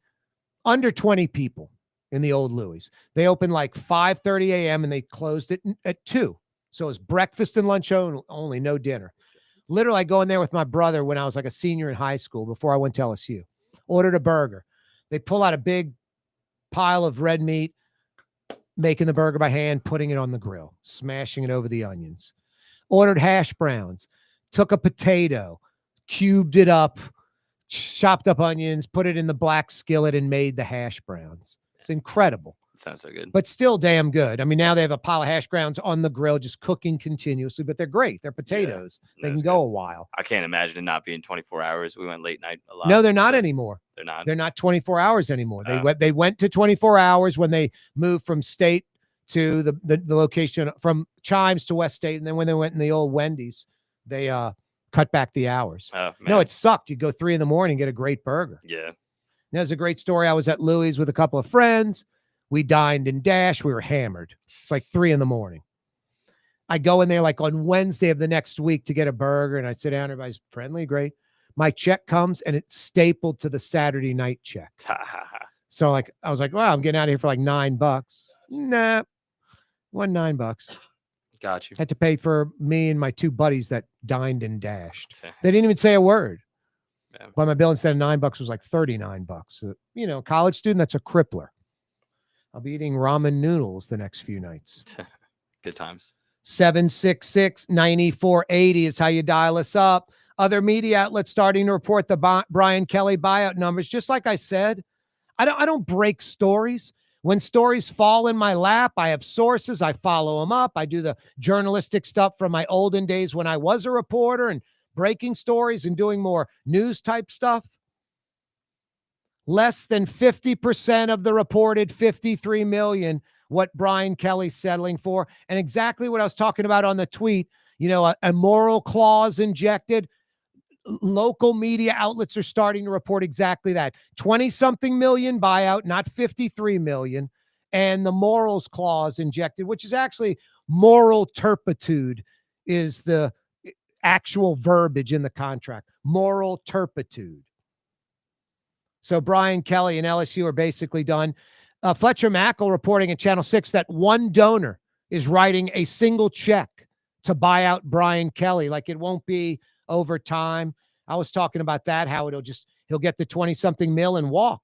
under 20 people in the old Louis. They opened like 5:30 a.m. and they closed it at 2. So it was breakfast and lunch only, no dinner. Literally, I go in there with my brother when I was like a senior in high school before I went to LSU. Ordered a burger. They pull out a big pile of red meat, making the burger by hand, putting it on the grill, smashing it over the onions. Ordered hash browns, took a potato, cubed it up, chopped up onions, put it in the black skillet, and made the hash browns. It's incredible. Sounds so good. But still damn good. I mean, now they have a pile of hash browns on the grill, just cooking continuously, but they're great. They're potatoes. They can go a while. I can't imagine it not being 24 hours. We went late night a lot. No, they're not anymore. They're not. They're not 24 hours anymore. They went to 24 hours when they moved from State to the location, from Chimes to West State. And then when they went in the old Wendy's, they cut back the hours. Oh, no, it sucked. You'd go 3 a.m, get a great burger. Yeah. There's a great story. I was at Louis with a couple of friends. We dined and dashed. We were hammered. It's like 3 a.m. I go in there like on Wednesday of the next week to get a burger, and I sit down. Everybody's friendly, great. My check comes, and it's stapled to the Saturday night check. So I was like, wow, I'm getting out of here for like $9. Nah, wasn't $9. Got you. Had to pay for me and my 2 buddies that dined and dashed. They didn't even say a word. Yeah. But my bill instead of $9 was like $39. So, college student, that's a crippler. I'll be eating ramen noodles the next few nights. Good times. 766-9480 is how you dial us up. Other media outlets starting to report the Brian Kelly buyout numbers. Just like I said, I don't break stories. When stories fall in my lap, I have sources. I follow them up. I do the journalistic stuff from my olden days when I was a reporter and breaking stories and doing more news type stuff. Less than 50% of the reported $53 million, what Brian Kelly's settling for. And exactly what I was talking about on the tweet, a moral clause injected. Local media outlets are starting to report exactly that. 20-something million buyout, not 53 million. And the morals clause injected, which is actually moral turpitude is the actual verbiage in the contract. Moral turpitude. So Brian Kelly and LSU are basically done. Fletcher Mackel reporting at Channel 6 that one donor is writing a single check to buy out Brian Kelly. Like it won't be over time. I was talking about that, how he'll get the 20-something mil and walk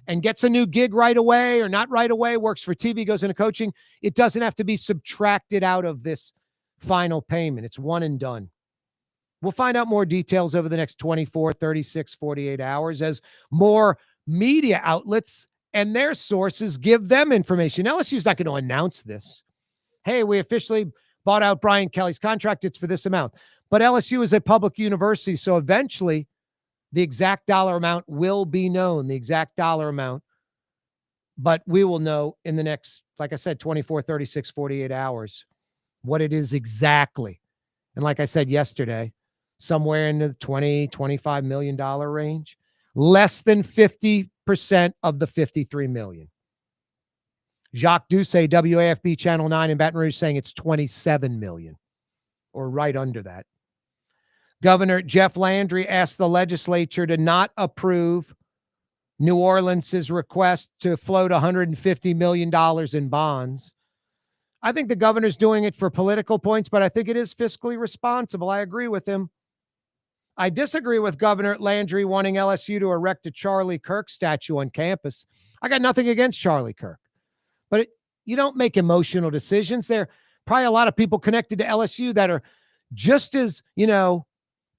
and gets a new gig right away or not right away, works for TV, goes into coaching. It doesn't have to be subtracted out of this final payment. It's one and done. We'll find out more details over the next 24, 36, 48 hours as more media outlets and their sources give them information. LSU's not going to announce this. Hey, we officially bought out Brian Kelly's contract. It's for this amount. But LSU is a public university, so eventually the exact dollar amount will be known, the exact dollar amount. But we will know in the next, like I said, 24, 36, 48 hours what it is exactly. And like I said yesterday, somewhere in the $20, $25 million range, less than 50% of the $53 million. Jacques Doucet, WAFB Channel 9 in Baton Rouge, saying it's $27 million or right under that. Governor Jeff Landry asked the legislature to not approve New Orleans' request to float $150 million in bonds. I think the governor's doing it for political points, but I think it is fiscally responsible. I agree with him. I disagree with Governor Landry wanting LSU to erect a Charlie Kirk statue on campus. I got nothing against Charlie Kirk, but you don't make emotional decisions. There are probably a lot of people connected to LSU that are just as,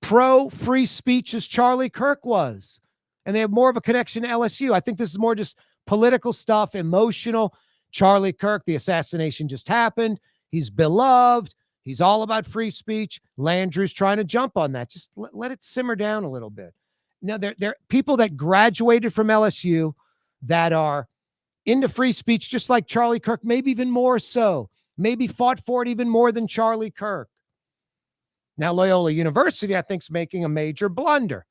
pro-free speech as Charlie Kirk was. And they have more of a connection to LSU. I think this is more just political stuff, emotional. Charlie Kirk, the assassination just happened. He's beloved. He's all about free speech. Landry's trying to jump on that. Just let it simmer down a little bit. Now, there are people that graduated from LSU that are into free speech, just like Charlie Kirk, maybe even more so. maybe fought for it even more than Charlie Kirk. Now, Loyola University, I think, is making a major blunder.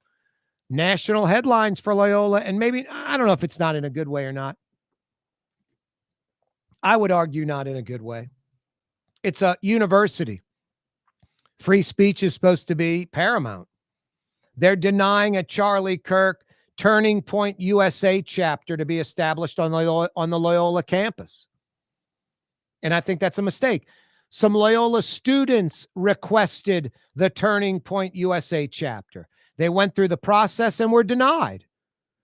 National headlines for Loyola, and maybe, I don't know if it's not in a good way or not. I would argue not in a good way. It's a university. Free speech is supposed to be paramount. They're denying a Charlie Kirk Turning Point USA chapter to be established on the Loyola campus. And I think that's a mistake. Some Loyola students requested the Turning Point USA chapter. They went through the process and were denied,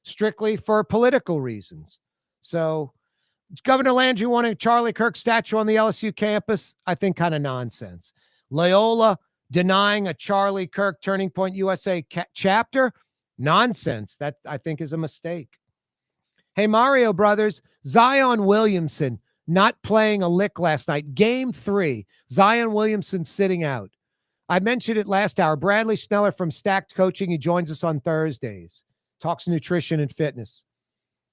strictly for political reasons. So Governor Landry wanting a Charlie Kirk statue on the LSU campus, I think kind of nonsense. Loyola denying a Charlie Kirk Turning Point USA chapter, nonsense. That, I think, is a mistake. Hey, Mario Brothers, Zion Williamson not playing a lick last night. Game 3, Zion Williamson sitting out. I mentioned it last hour. Bradley Schneller from Stacked Coaching, he joins us on Thursdays, talks nutrition and fitness.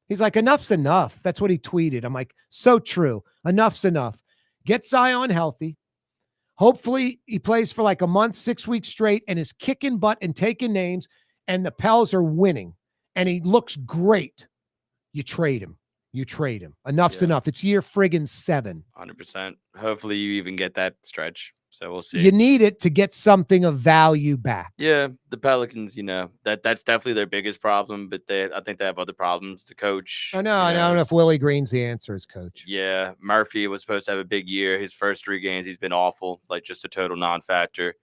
He's like, enough's enough. That's what he tweeted. I'm like, so true. Enough's enough. Get Zion healthy. Hopefully he plays for like a month, 6 weeks straight, and is kicking butt and taking names, and the Pels are winning, and he looks great. You trade him. You trade him. Enough's enough. It's year friggin' 7. 100%. Hopefully you even get that stretch. So we'll see. You need it to get something of value back. Yeah, the Pelicans, that's definitely their biggest problem, but I think they have other problems to coach. I don't know if Willie Green's the answer as coach. Yeah, Murphy was supposed to have a big year. His first 3 games, he's been awful, like just a total non-factor.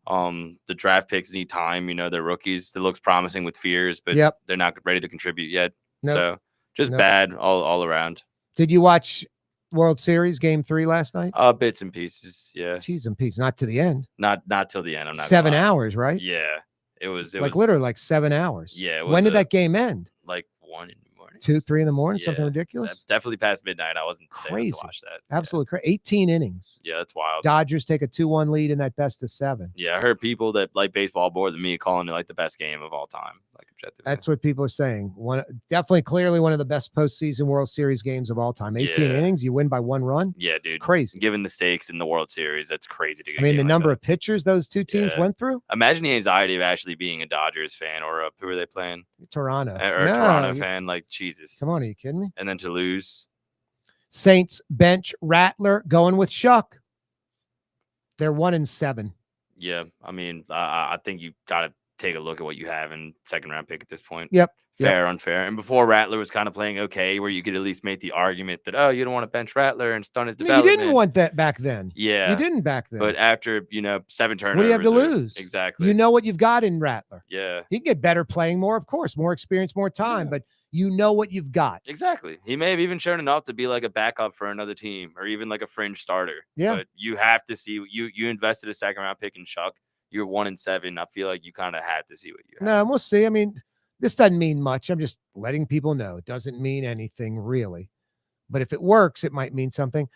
The draft picks need time. They're rookies. It looks promising with Fears, but they're not ready to contribute yet. Nope. So just bad all around. Did you watch World Series Game 3 last night? Bits and pieces, yeah. Cheese and pieces, not to the end. Not till the end. I'm not 7 hours, right? Yeah, it was literally like 7 hours. Yeah. When did that game end? Like 1 in the morning. 2, 3 in the morning, something ridiculous. Definitely past midnight. I wasn't crazy to watch that. Absolutely crazy. 18 innings. Yeah, that's wild. Dodgers take a 2-1 lead in that best of 7. Yeah, I heard people that like baseball more than me calling it like the best game of all time. Like objectively. That's what people are saying. Definitely, clearly one of the best postseason World Series games of all time. 18 innings, you win by 1 run. Yeah, dude. Crazy. Given the stakes in the World Series, that's crazy to get. I mean, the number of pitchers those two teams went through. Imagine the anxiety of actually being a Dodgers fan or who are they playing? Toronto. Or a Toronto fan. Like, Jesus. Come on, are you kidding me? And then to lose. Saints bench Rattler going with Shuck. They're 1-7. Yeah, I mean, I think you got to take a look at what you have in second round pick at this point. Yep. Fair, unfair. And before Rattler was kind of playing okay, where you could at least make the argument that, you don't want to bench Rattler and stunt his development. You didn't want that back then. Yeah. You didn't back then. But after, 7 turnovers. What do you have to lose? Exactly. You know what you've got in Rattler. Yeah. He can get better playing more, of course, more experience, more time, but you know what you've got. Exactly. He may have even shown enough to be like a backup for another team or even like a fringe starter. Yeah. But you have to see, you invested a second round pick in Chuck. You're 1-7. I feel like you kind of had to see what you have. No, we'll see. I mean, this doesn't mean much. I'm just letting people know. It doesn't mean anything really. But if it works, it might mean something.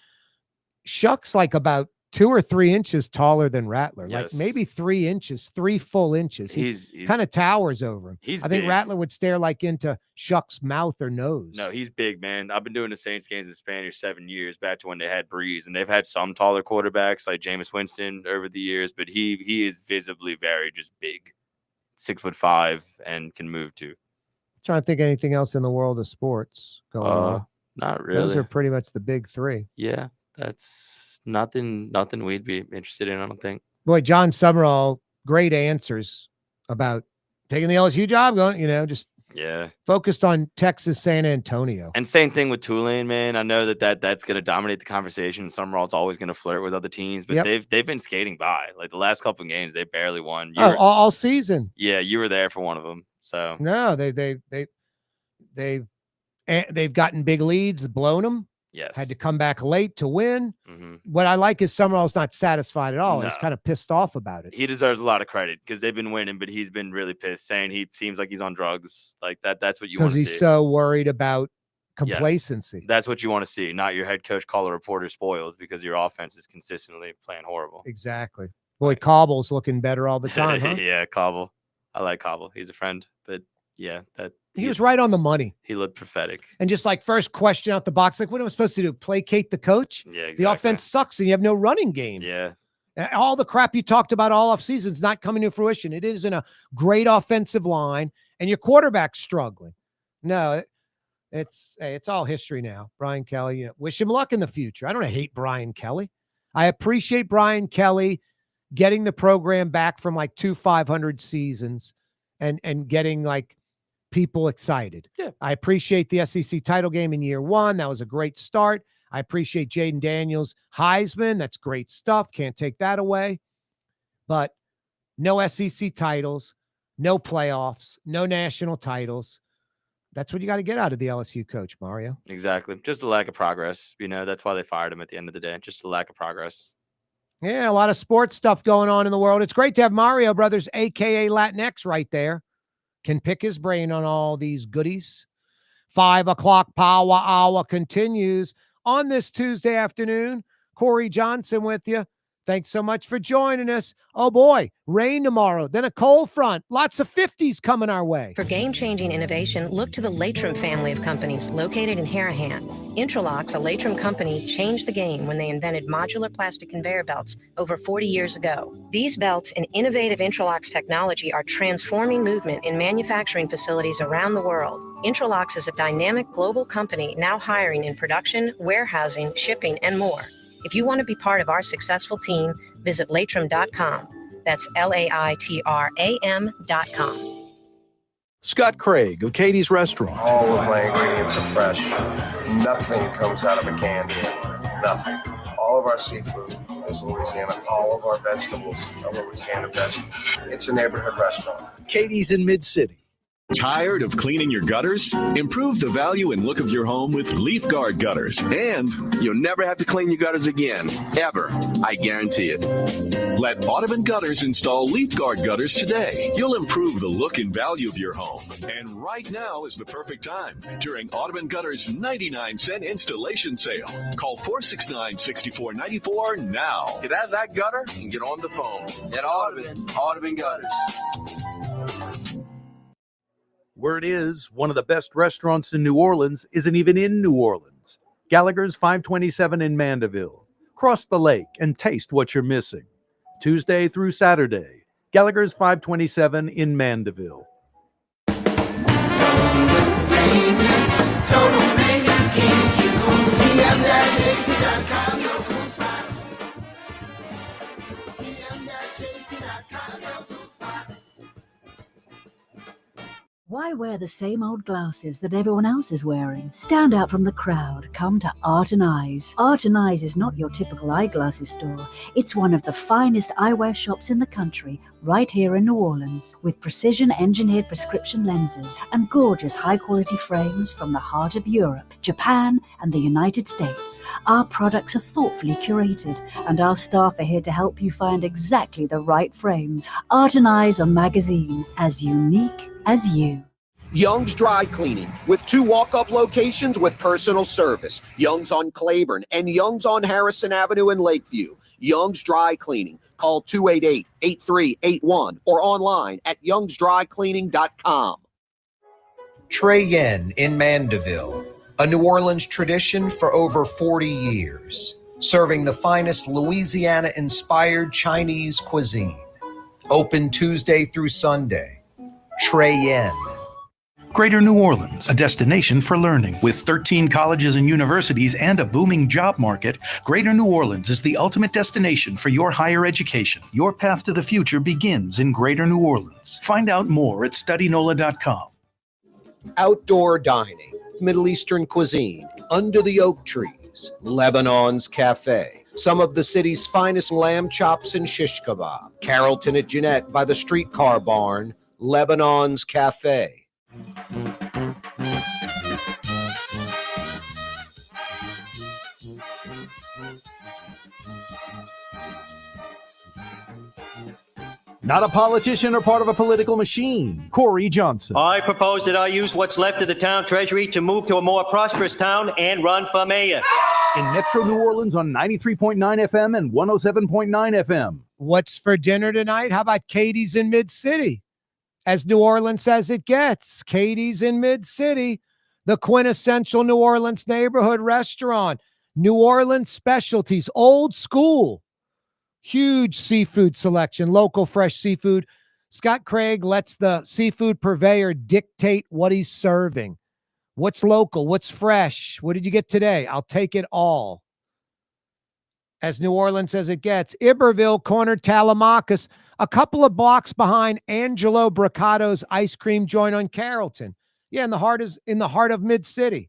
Shuck's like about 2 or 3 inches taller than Rattler. Yes. Like maybe 3 inches, 3 full inches. He kind of towers over him. I think big. Rattler would stare like into Shuck's mouth or nose. No, he's big, man. I've been doing the Saints games in Spanish 7 years, back to when they had Breeze, and they've had some taller quarterbacks like Jameis Winston over the years, but he is visibly very just big, 6'5", and can move too. Trying to think anything else in the world of sports going on. Not really. Those are pretty much the big 3. Yeah, that's nothing we'd be interested in, I don't think. Boy, John Summerall, great answers about taking the LSU job, going, just focused on Texas, San Antonio. And same thing with Tulane, man. I know that's going to dominate the conversation. Summerall's always going to flirt with other teams, but they've been skating by. Like the last couple of games, they barely won. All season. Yeah, you were there for one of them. So no, they've gotten big leads, blown them. Yes. Had to come back late to win. Mm-hmm. What I like is Summerall's not satisfied at all. No. He's kind of pissed off about it. He deserves a lot of credit because they've been winning, but he's been really pissed, saying he seems like he's on drugs. Like that's what you want to see. Because he's so worried about complacency. Yes. That's what you want to see, not your head coach call a reporter spoiled because your offense is consistently playing horrible. Exactly. Boy, Cobble's looking better all the time, huh? Yeah, Cobble. I like Cobble. He's a friend, but yeah, He was right on the money. He looked prophetic. And just like first question out the box, like, what am I supposed to do? Placate the coach? Yeah, exactly. The offense sucks and you have no running game. Yeah. All the crap you talked about all offseason is not coming to fruition. It isn't a great offensive line, and your quarterback's struggling. No, it's all history now. Brian Kelly, wish him luck in the future. I don't hate Brian Kelly. I appreciate Brian Kelly getting the program back from like 2 500 seasons and getting like people excited. Yeah. I appreciate the SEC title game in year 1. That was a great start. I appreciate Jaden Daniels' Heisman. That's great stuff. Can't take that away. But no SEC titles, no playoffs, no national titles. That's what you got to get out of the LSU coach, Mario. Exactly. Just a lack of progress. That's why they fired him at the end of the day. Just a lack of progress. Yeah, a lot of sports stuff going on in the world. It's great to have Mario Brothers, a.k.a. Latinx, right there. Can pick his brain on all these goodies. 5 o'clock power hour continues on this Tuesday afternoon. Corey Johnson with you. Thanks so much for joining us. Oh boy, rain tomorrow, then a cold front. Lots of 50s coming our way. For game-changing innovation, look to the Latrim family of companies located in Harahan. Intralocks, a Latrim company, changed the game when they invented modular plastic conveyor belts over 40 years ago. These belts and innovative Intralocks technology are transforming movement in manufacturing facilities around the world. Intralocks is a dynamic global company now hiring in production, warehousing, shipping, and more. If you want to be part of our successful team, visit Latrim.com. That's LAITRAM.com. Scott Craig of Katie's Restaurant. All of my ingredients are fresh. Nothing comes out of a can here. Nothing. All of our seafood is Louisiana. All of our vegetables are Louisiana vegetables. It's a neighborhood restaurant. Katie's in Mid-City. Tired of cleaning your gutters? Improve the value and look of your home with Leaf Guard gutters. And you'll never have to clean your gutters again. Ever. I guarantee it. Let Audubon Gutters install Leaf Guard gutters today. You'll improve the look and value of your home. And right now is the perfect time during Audubon Gutters' 99-cent installation sale. Call 469-6494 now. Get out of that gutter and get on the phone. At Audubon Gutters. Word is, one of the best restaurants in New Orleans isn't even in New Orleans. Gallagher's 527 in Mandeville. Cross the lake and taste what you're missing. Tuesday through Saturday. Gallagher's 527 in Mandeville. Total maintenance keeps you cool. TM-AC.com, no cool spots. TM-AC.com, no cool spots. Why wear the same old glasses that everyone else is wearing? Stand out from the crowd. Come to Art and Eyes. Art and Eyes is not your typical eyeglasses store. It's one of the finest eyewear shops in the country, right here in New Orleans, with precision-engineered prescription lenses and gorgeous high-quality frames from the heart of Europe, Japan, and the United States. Our products are thoughtfully curated, and our staff are here to help you find exactly the right frames. Art and Eyes on Magazine, as unique as you. Young's Dry Cleaning, with 2 walk-up locations with personal service. Young's on Claiborne and Young's on Harrison Avenue in Lakeview. Young's Dry Cleaning. Call 288-8381 or online at youngsdrycleaning.com. Trey Yen in Mandeville, a New Orleans tradition for over 40 years, serving the finest Louisiana-inspired Chinese cuisine. Open Tuesday through Sunday. Trey Yen. Greater New Orleans, a destination for learning. With 13 colleges and universities and a booming job market, Greater New Orleans is the ultimate destination for your higher education. Your path to the future begins in Greater New Orleans. Find out more at studynola.com. Outdoor dining, Middle Eastern cuisine, under the oak trees, Lebanon's Cafe, some of the city's finest lamb chops and shish kebab, Carrollton at Jeanette by the streetcar barn, Lebanon's Cafe. Not a politician or part of a political machine. Corey Johnson. I propose that I use what's left of the town treasury to move to a more prosperous town and run for mayor. In Metro New Orleans on 93.9 FM and 107.9 FM. What's for dinner tonight? How about Katie's in Mid-City? as New Orleans as it gets. Katie's in Mid-City, the quintessential New Orleans neighborhood restaurant. New Orleans specialties, old school. Huge seafood selection, local fresh seafood. Scott Craig lets the seafood purveyor dictate what he's serving. What's local? What's fresh? What did you get today? I'll take it all. As New Orleans as it gets. Iberville, corner Tallahassee, a couple of blocks behind Angelo Bricato's ice cream joint on Carrollton. Yeah, in the heart of Mid-City.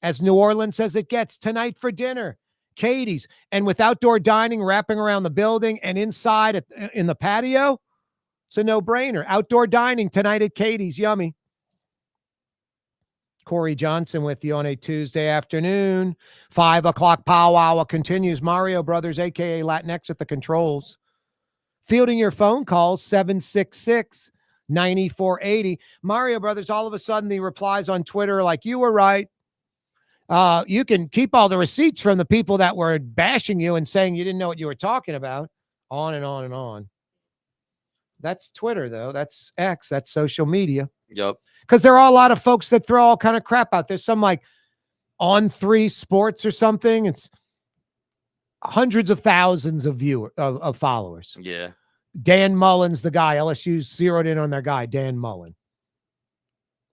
As New Orleans as it gets. Tonight for dinner, Katie's. And with outdoor dining wrapping around the building and inside in the patio, it's a no-brainer. Outdoor dining tonight at Katie's. Yummy. Corey Johnson with you on a Tuesday afternoon. 5 o'clock powwow continues. Mario Brothers, a.k.a. Latinx at the controls. Fielding your phone calls, 766-9480. Mario Brothers, all of a sudden, the replies on Twitter are like, you were right. You can keep all the receipts from the people that were bashing you and saying you didn't know what you were talking about. On and on and on. That's Twitter, though. That's X. That's social media. Yep. Because there are a lot of folks that throw all kind of crap out. There's some like On 3 Sports or something. It's hundreds of thousands of followers. Yeah. Dan Mullen's the guy. LSU zeroed in on their guy, Dan Mullen.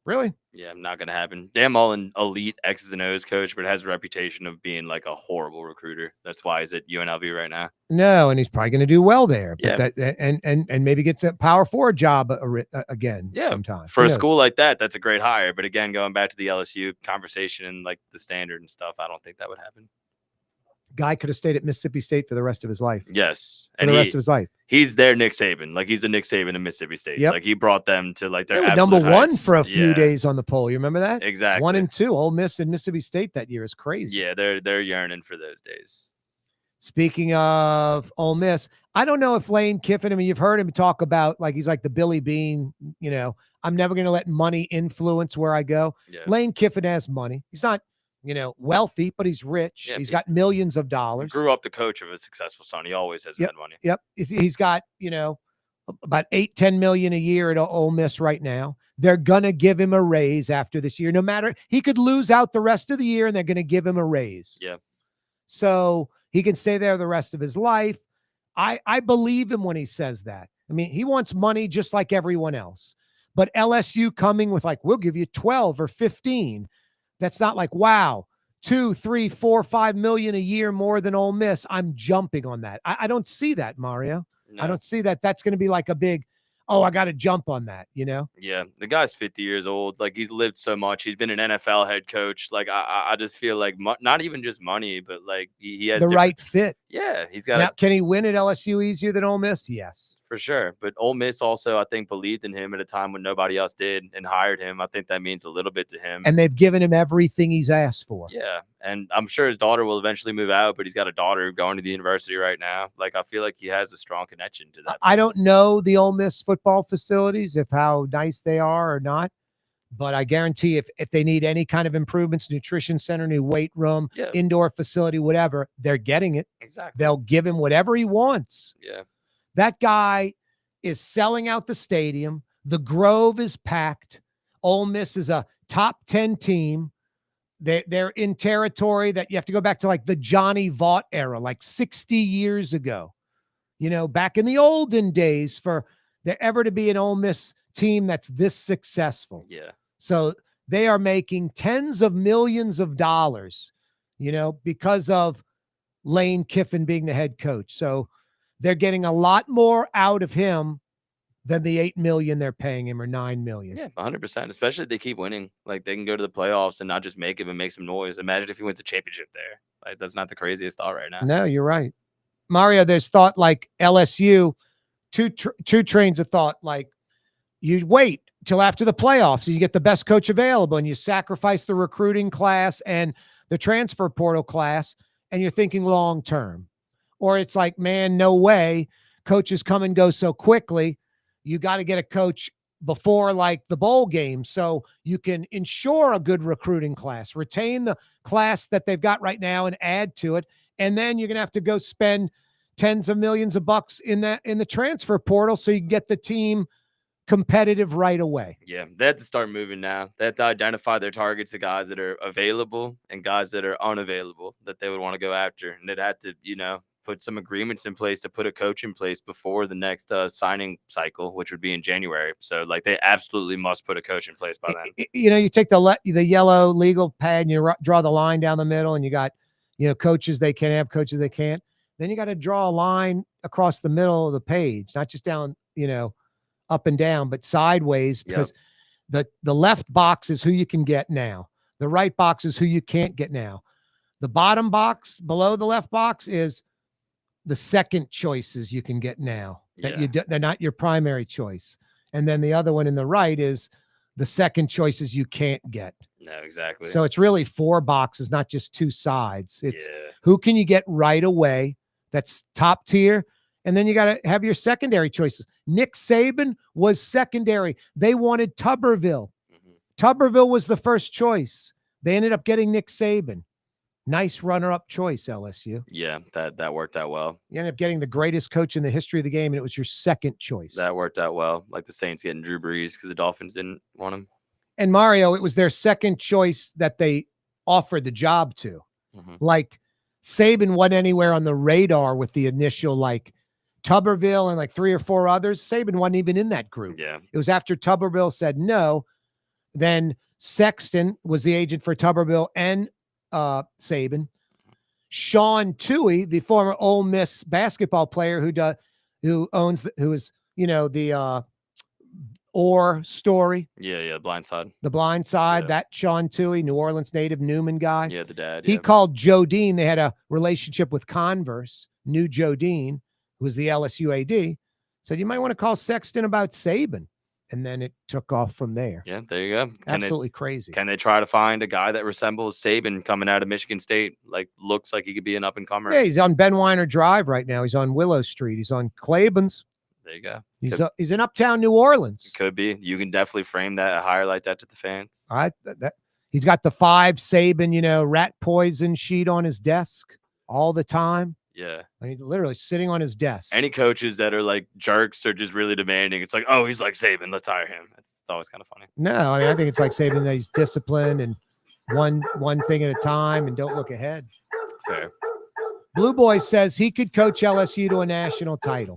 Really? Yeah, not going to happen. Dan Mullen, elite X's and O's coach, but has a reputation of being like a horrible recruiter. That's why he's at UNLV right now. No, and he's probably going to do well there. But Yeah. And maybe gets a Power 4 job again sometime. For a school like that, that's a great hire. But again, going back to the LSU conversation and like the standard and stuff, I don't think that would happen. Guy could have stayed at Mississippi State for the rest of his life. Yes. For the rest of his life. He's their Nick Saban. Like, he's the Nick Saban of Mississippi State. Yep. Like, he brought them to like their They were absolute number 1 heights. for a few days on the poll. You remember that? Exactly. 1 and 2. Ole Miss and Mississippi State that year is crazy. Yeah, they're yearning for those days. Speaking of Ole Miss, I don't know if Lane Kiffin, I mean, you've heard him talk about like he's like the Billy Bean, I'm never going to let money influence where I go. Yeah. Lane Kiffin has money. He's not, wealthy, but he's rich. Yeah, he's got millions of dollars. He grew up the coach of a successful son. He always has had money. Yep. He's got, about $8-10 million a year at Ole Miss right now. They're going to give him a raise after this year. No matter, he could lose out the rest of the year and they're going to give him a raise. Yeah. So he can stay there the rest of his life. I believe him when he says that. I mean, he wants money just like everyone else. But LSU coming with like, we'll give you 12 or 15. That's not like, wow, 2, 3, 4, 5 million a year more than Ole Miss. I'm jumping on that. I don't see that, Mario. No. I don't see that. That's going to be like a big, I got to jump on that, Yeah, the guy's 50 years old. Like, he's lived so much. He's been an NFL head coach. Like, I just feel like not even just money, but like he has the right fit. Yeah, he's got. Now, can he win at LSU easier than Ole Miss? Yes, for sure. But Ole Miss also, I think, believed in him at a time when nobody else did and hired him. I think that means a little bit to him. And they've given him everything he's asked for. Yeah, and I'm sure his daughter will eventually move out, but he's got a daughter going to the university right now. Like, I feel like he has a strong connection to that. I don't know the Ole Miss football facilities, if how nice they are or not, but I guarantee if they need any kind of improvements, nutrition center, new weight room, indoor facility, whatever, they're getting it. Exactly. They'll give him whatever he wants. Yeah. That guy is selling out the stadium. The Grove is packed. Ole Miss is a top 10 team. They're in territory that you have to go back to like the Johnny Vaught era, like 60 years ago. Back in the olden days for there ever to be an Ole Miss team that's this successful. Yeah. So they are making tens of millions of dollars, because of Lane Kiffin being the head coach. So they're getting a lot more out of him than the $8 million they're paying him or $9 million. Yeah, 100%. Especially if they keep winning. Like, they can go to the playoffs and not just make it, but make some noise. Imagine if he wins a championship there. Like, that's not the craziest thought right now. No, you're right. Mario, there's thought like LSU, two trains of thought. Like, you wait till after the playoffs, you get the best coach available, and you sacrifice the recruiting class and the transfer portal class, and you're thinking long term. Or it's like, man, no way. Coaches come and go so quickly. You got to get a coach before like the bowl game so you can ensure a good recruiting class, retain the class that they've got right now and add to it. And then you're going to have to go spend tens of millions of bucks in the transfer portal so you can get the team competitive right away. Yeah, they have to start moving now. They have to identify their targets of guys that are available and guys that are unavailable that they would want to go after. And they'd have to, put some agreements in place to put a coach in place before the next signing cycle, which would be in January. So, like, they absolutely must put a coach in place by then. You take the yellow legal pad and you draw the line down the middle, and you got, coaches they can have, coaches they can't. Then you got to draw a line across the middle of the page, not just down, up and down, but sideways, because the left box is who you can get now. The right box is who you can't get now. The bottom box below the left box is the second choices you can get now. They're not your primary choice. And then the other one in the right is the second choices you can't get. No, exactly. So it's really 4 boxes, not just 2 sides. It's who can you get right away? That's top tier. And then you got to have your secondary choices. Nick Saban was secondary. They wanted Tuberville. Tuberville was the first choice. They ended up getting Nick Saban. Nice runner-up choice, LSU. Yeah, that worked out well. You ended up getting the greatest coach in the history of the game, and it was your second choice. That worked out well. Like the Saints getting Drew Brees because the Dolphins didn't want him. And Mario, it was their second choice that they offered the job to. Like, Saban wasn't anywhere on the radar with the initial, like, Tuberville and like 3 or 4 others. Saban wasn't even in that group. Yeah. It was after Tuberville said no. Then Sexton was the agent for Tuberville and Saban. Sean Toohey, the former Ole Miss basketball player who is the Orr story. Yeah, Blind Side. The Blind Side, that Sean Toohey, New Orleans native, Newman guy. Yeah, the dad. He called Joe Dean. They had a relationship with Converse. Knew Joe Dean, who was the LSU AD, said, you might want to call Sexton about Saban. And then it took off from there. Yeah, there you go. Absolutely crazy. Can they try to find a guy that resembles Saban coming out of Michigan State? Like, looks like he could be an up-and-comer. Yeah, he's on Ben Weiner Drive right now. He's on Willow Street. He's on Claiborne's. There you go. He's in Uptown New Orleans. Could be. You can definitely frame that, hire like that to the fans. He's got the 5 Saban, rat poison sheet on his desk all the time. Yeah. I mean, literally sitting on his desk. Any coaches that are like jerks or just really demanding, it's like, oh, he's like Saban, let's hire him. It's always kind of funny. No, I mean, I think it's like Saban that he's disciplined and one thing at a time and don't look ahead. Fair. Blue Boy says he could coach LSU to a national title.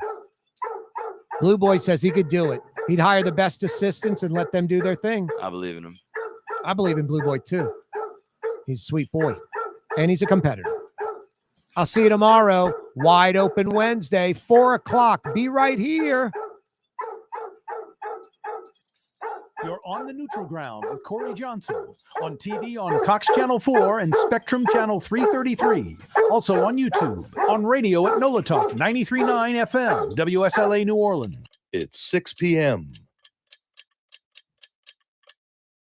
Blue Boy says he could do it. He'd hire the best assistants and let them do their thing. I believe in him. I believe in Blue Boy too. He's a sweet boy. And he's a competitor. I'll see you tomorrow. Wide Open Wednesday, 4:00. Be right here. You're on the neutral ground with Corey Johnson on TV on Cox Channel 4 and Spectrum Channel 333. Also on YouTube, on radio at NOLA Talk 93.9 FM, WSLA New Orleans. It's 6 p.m.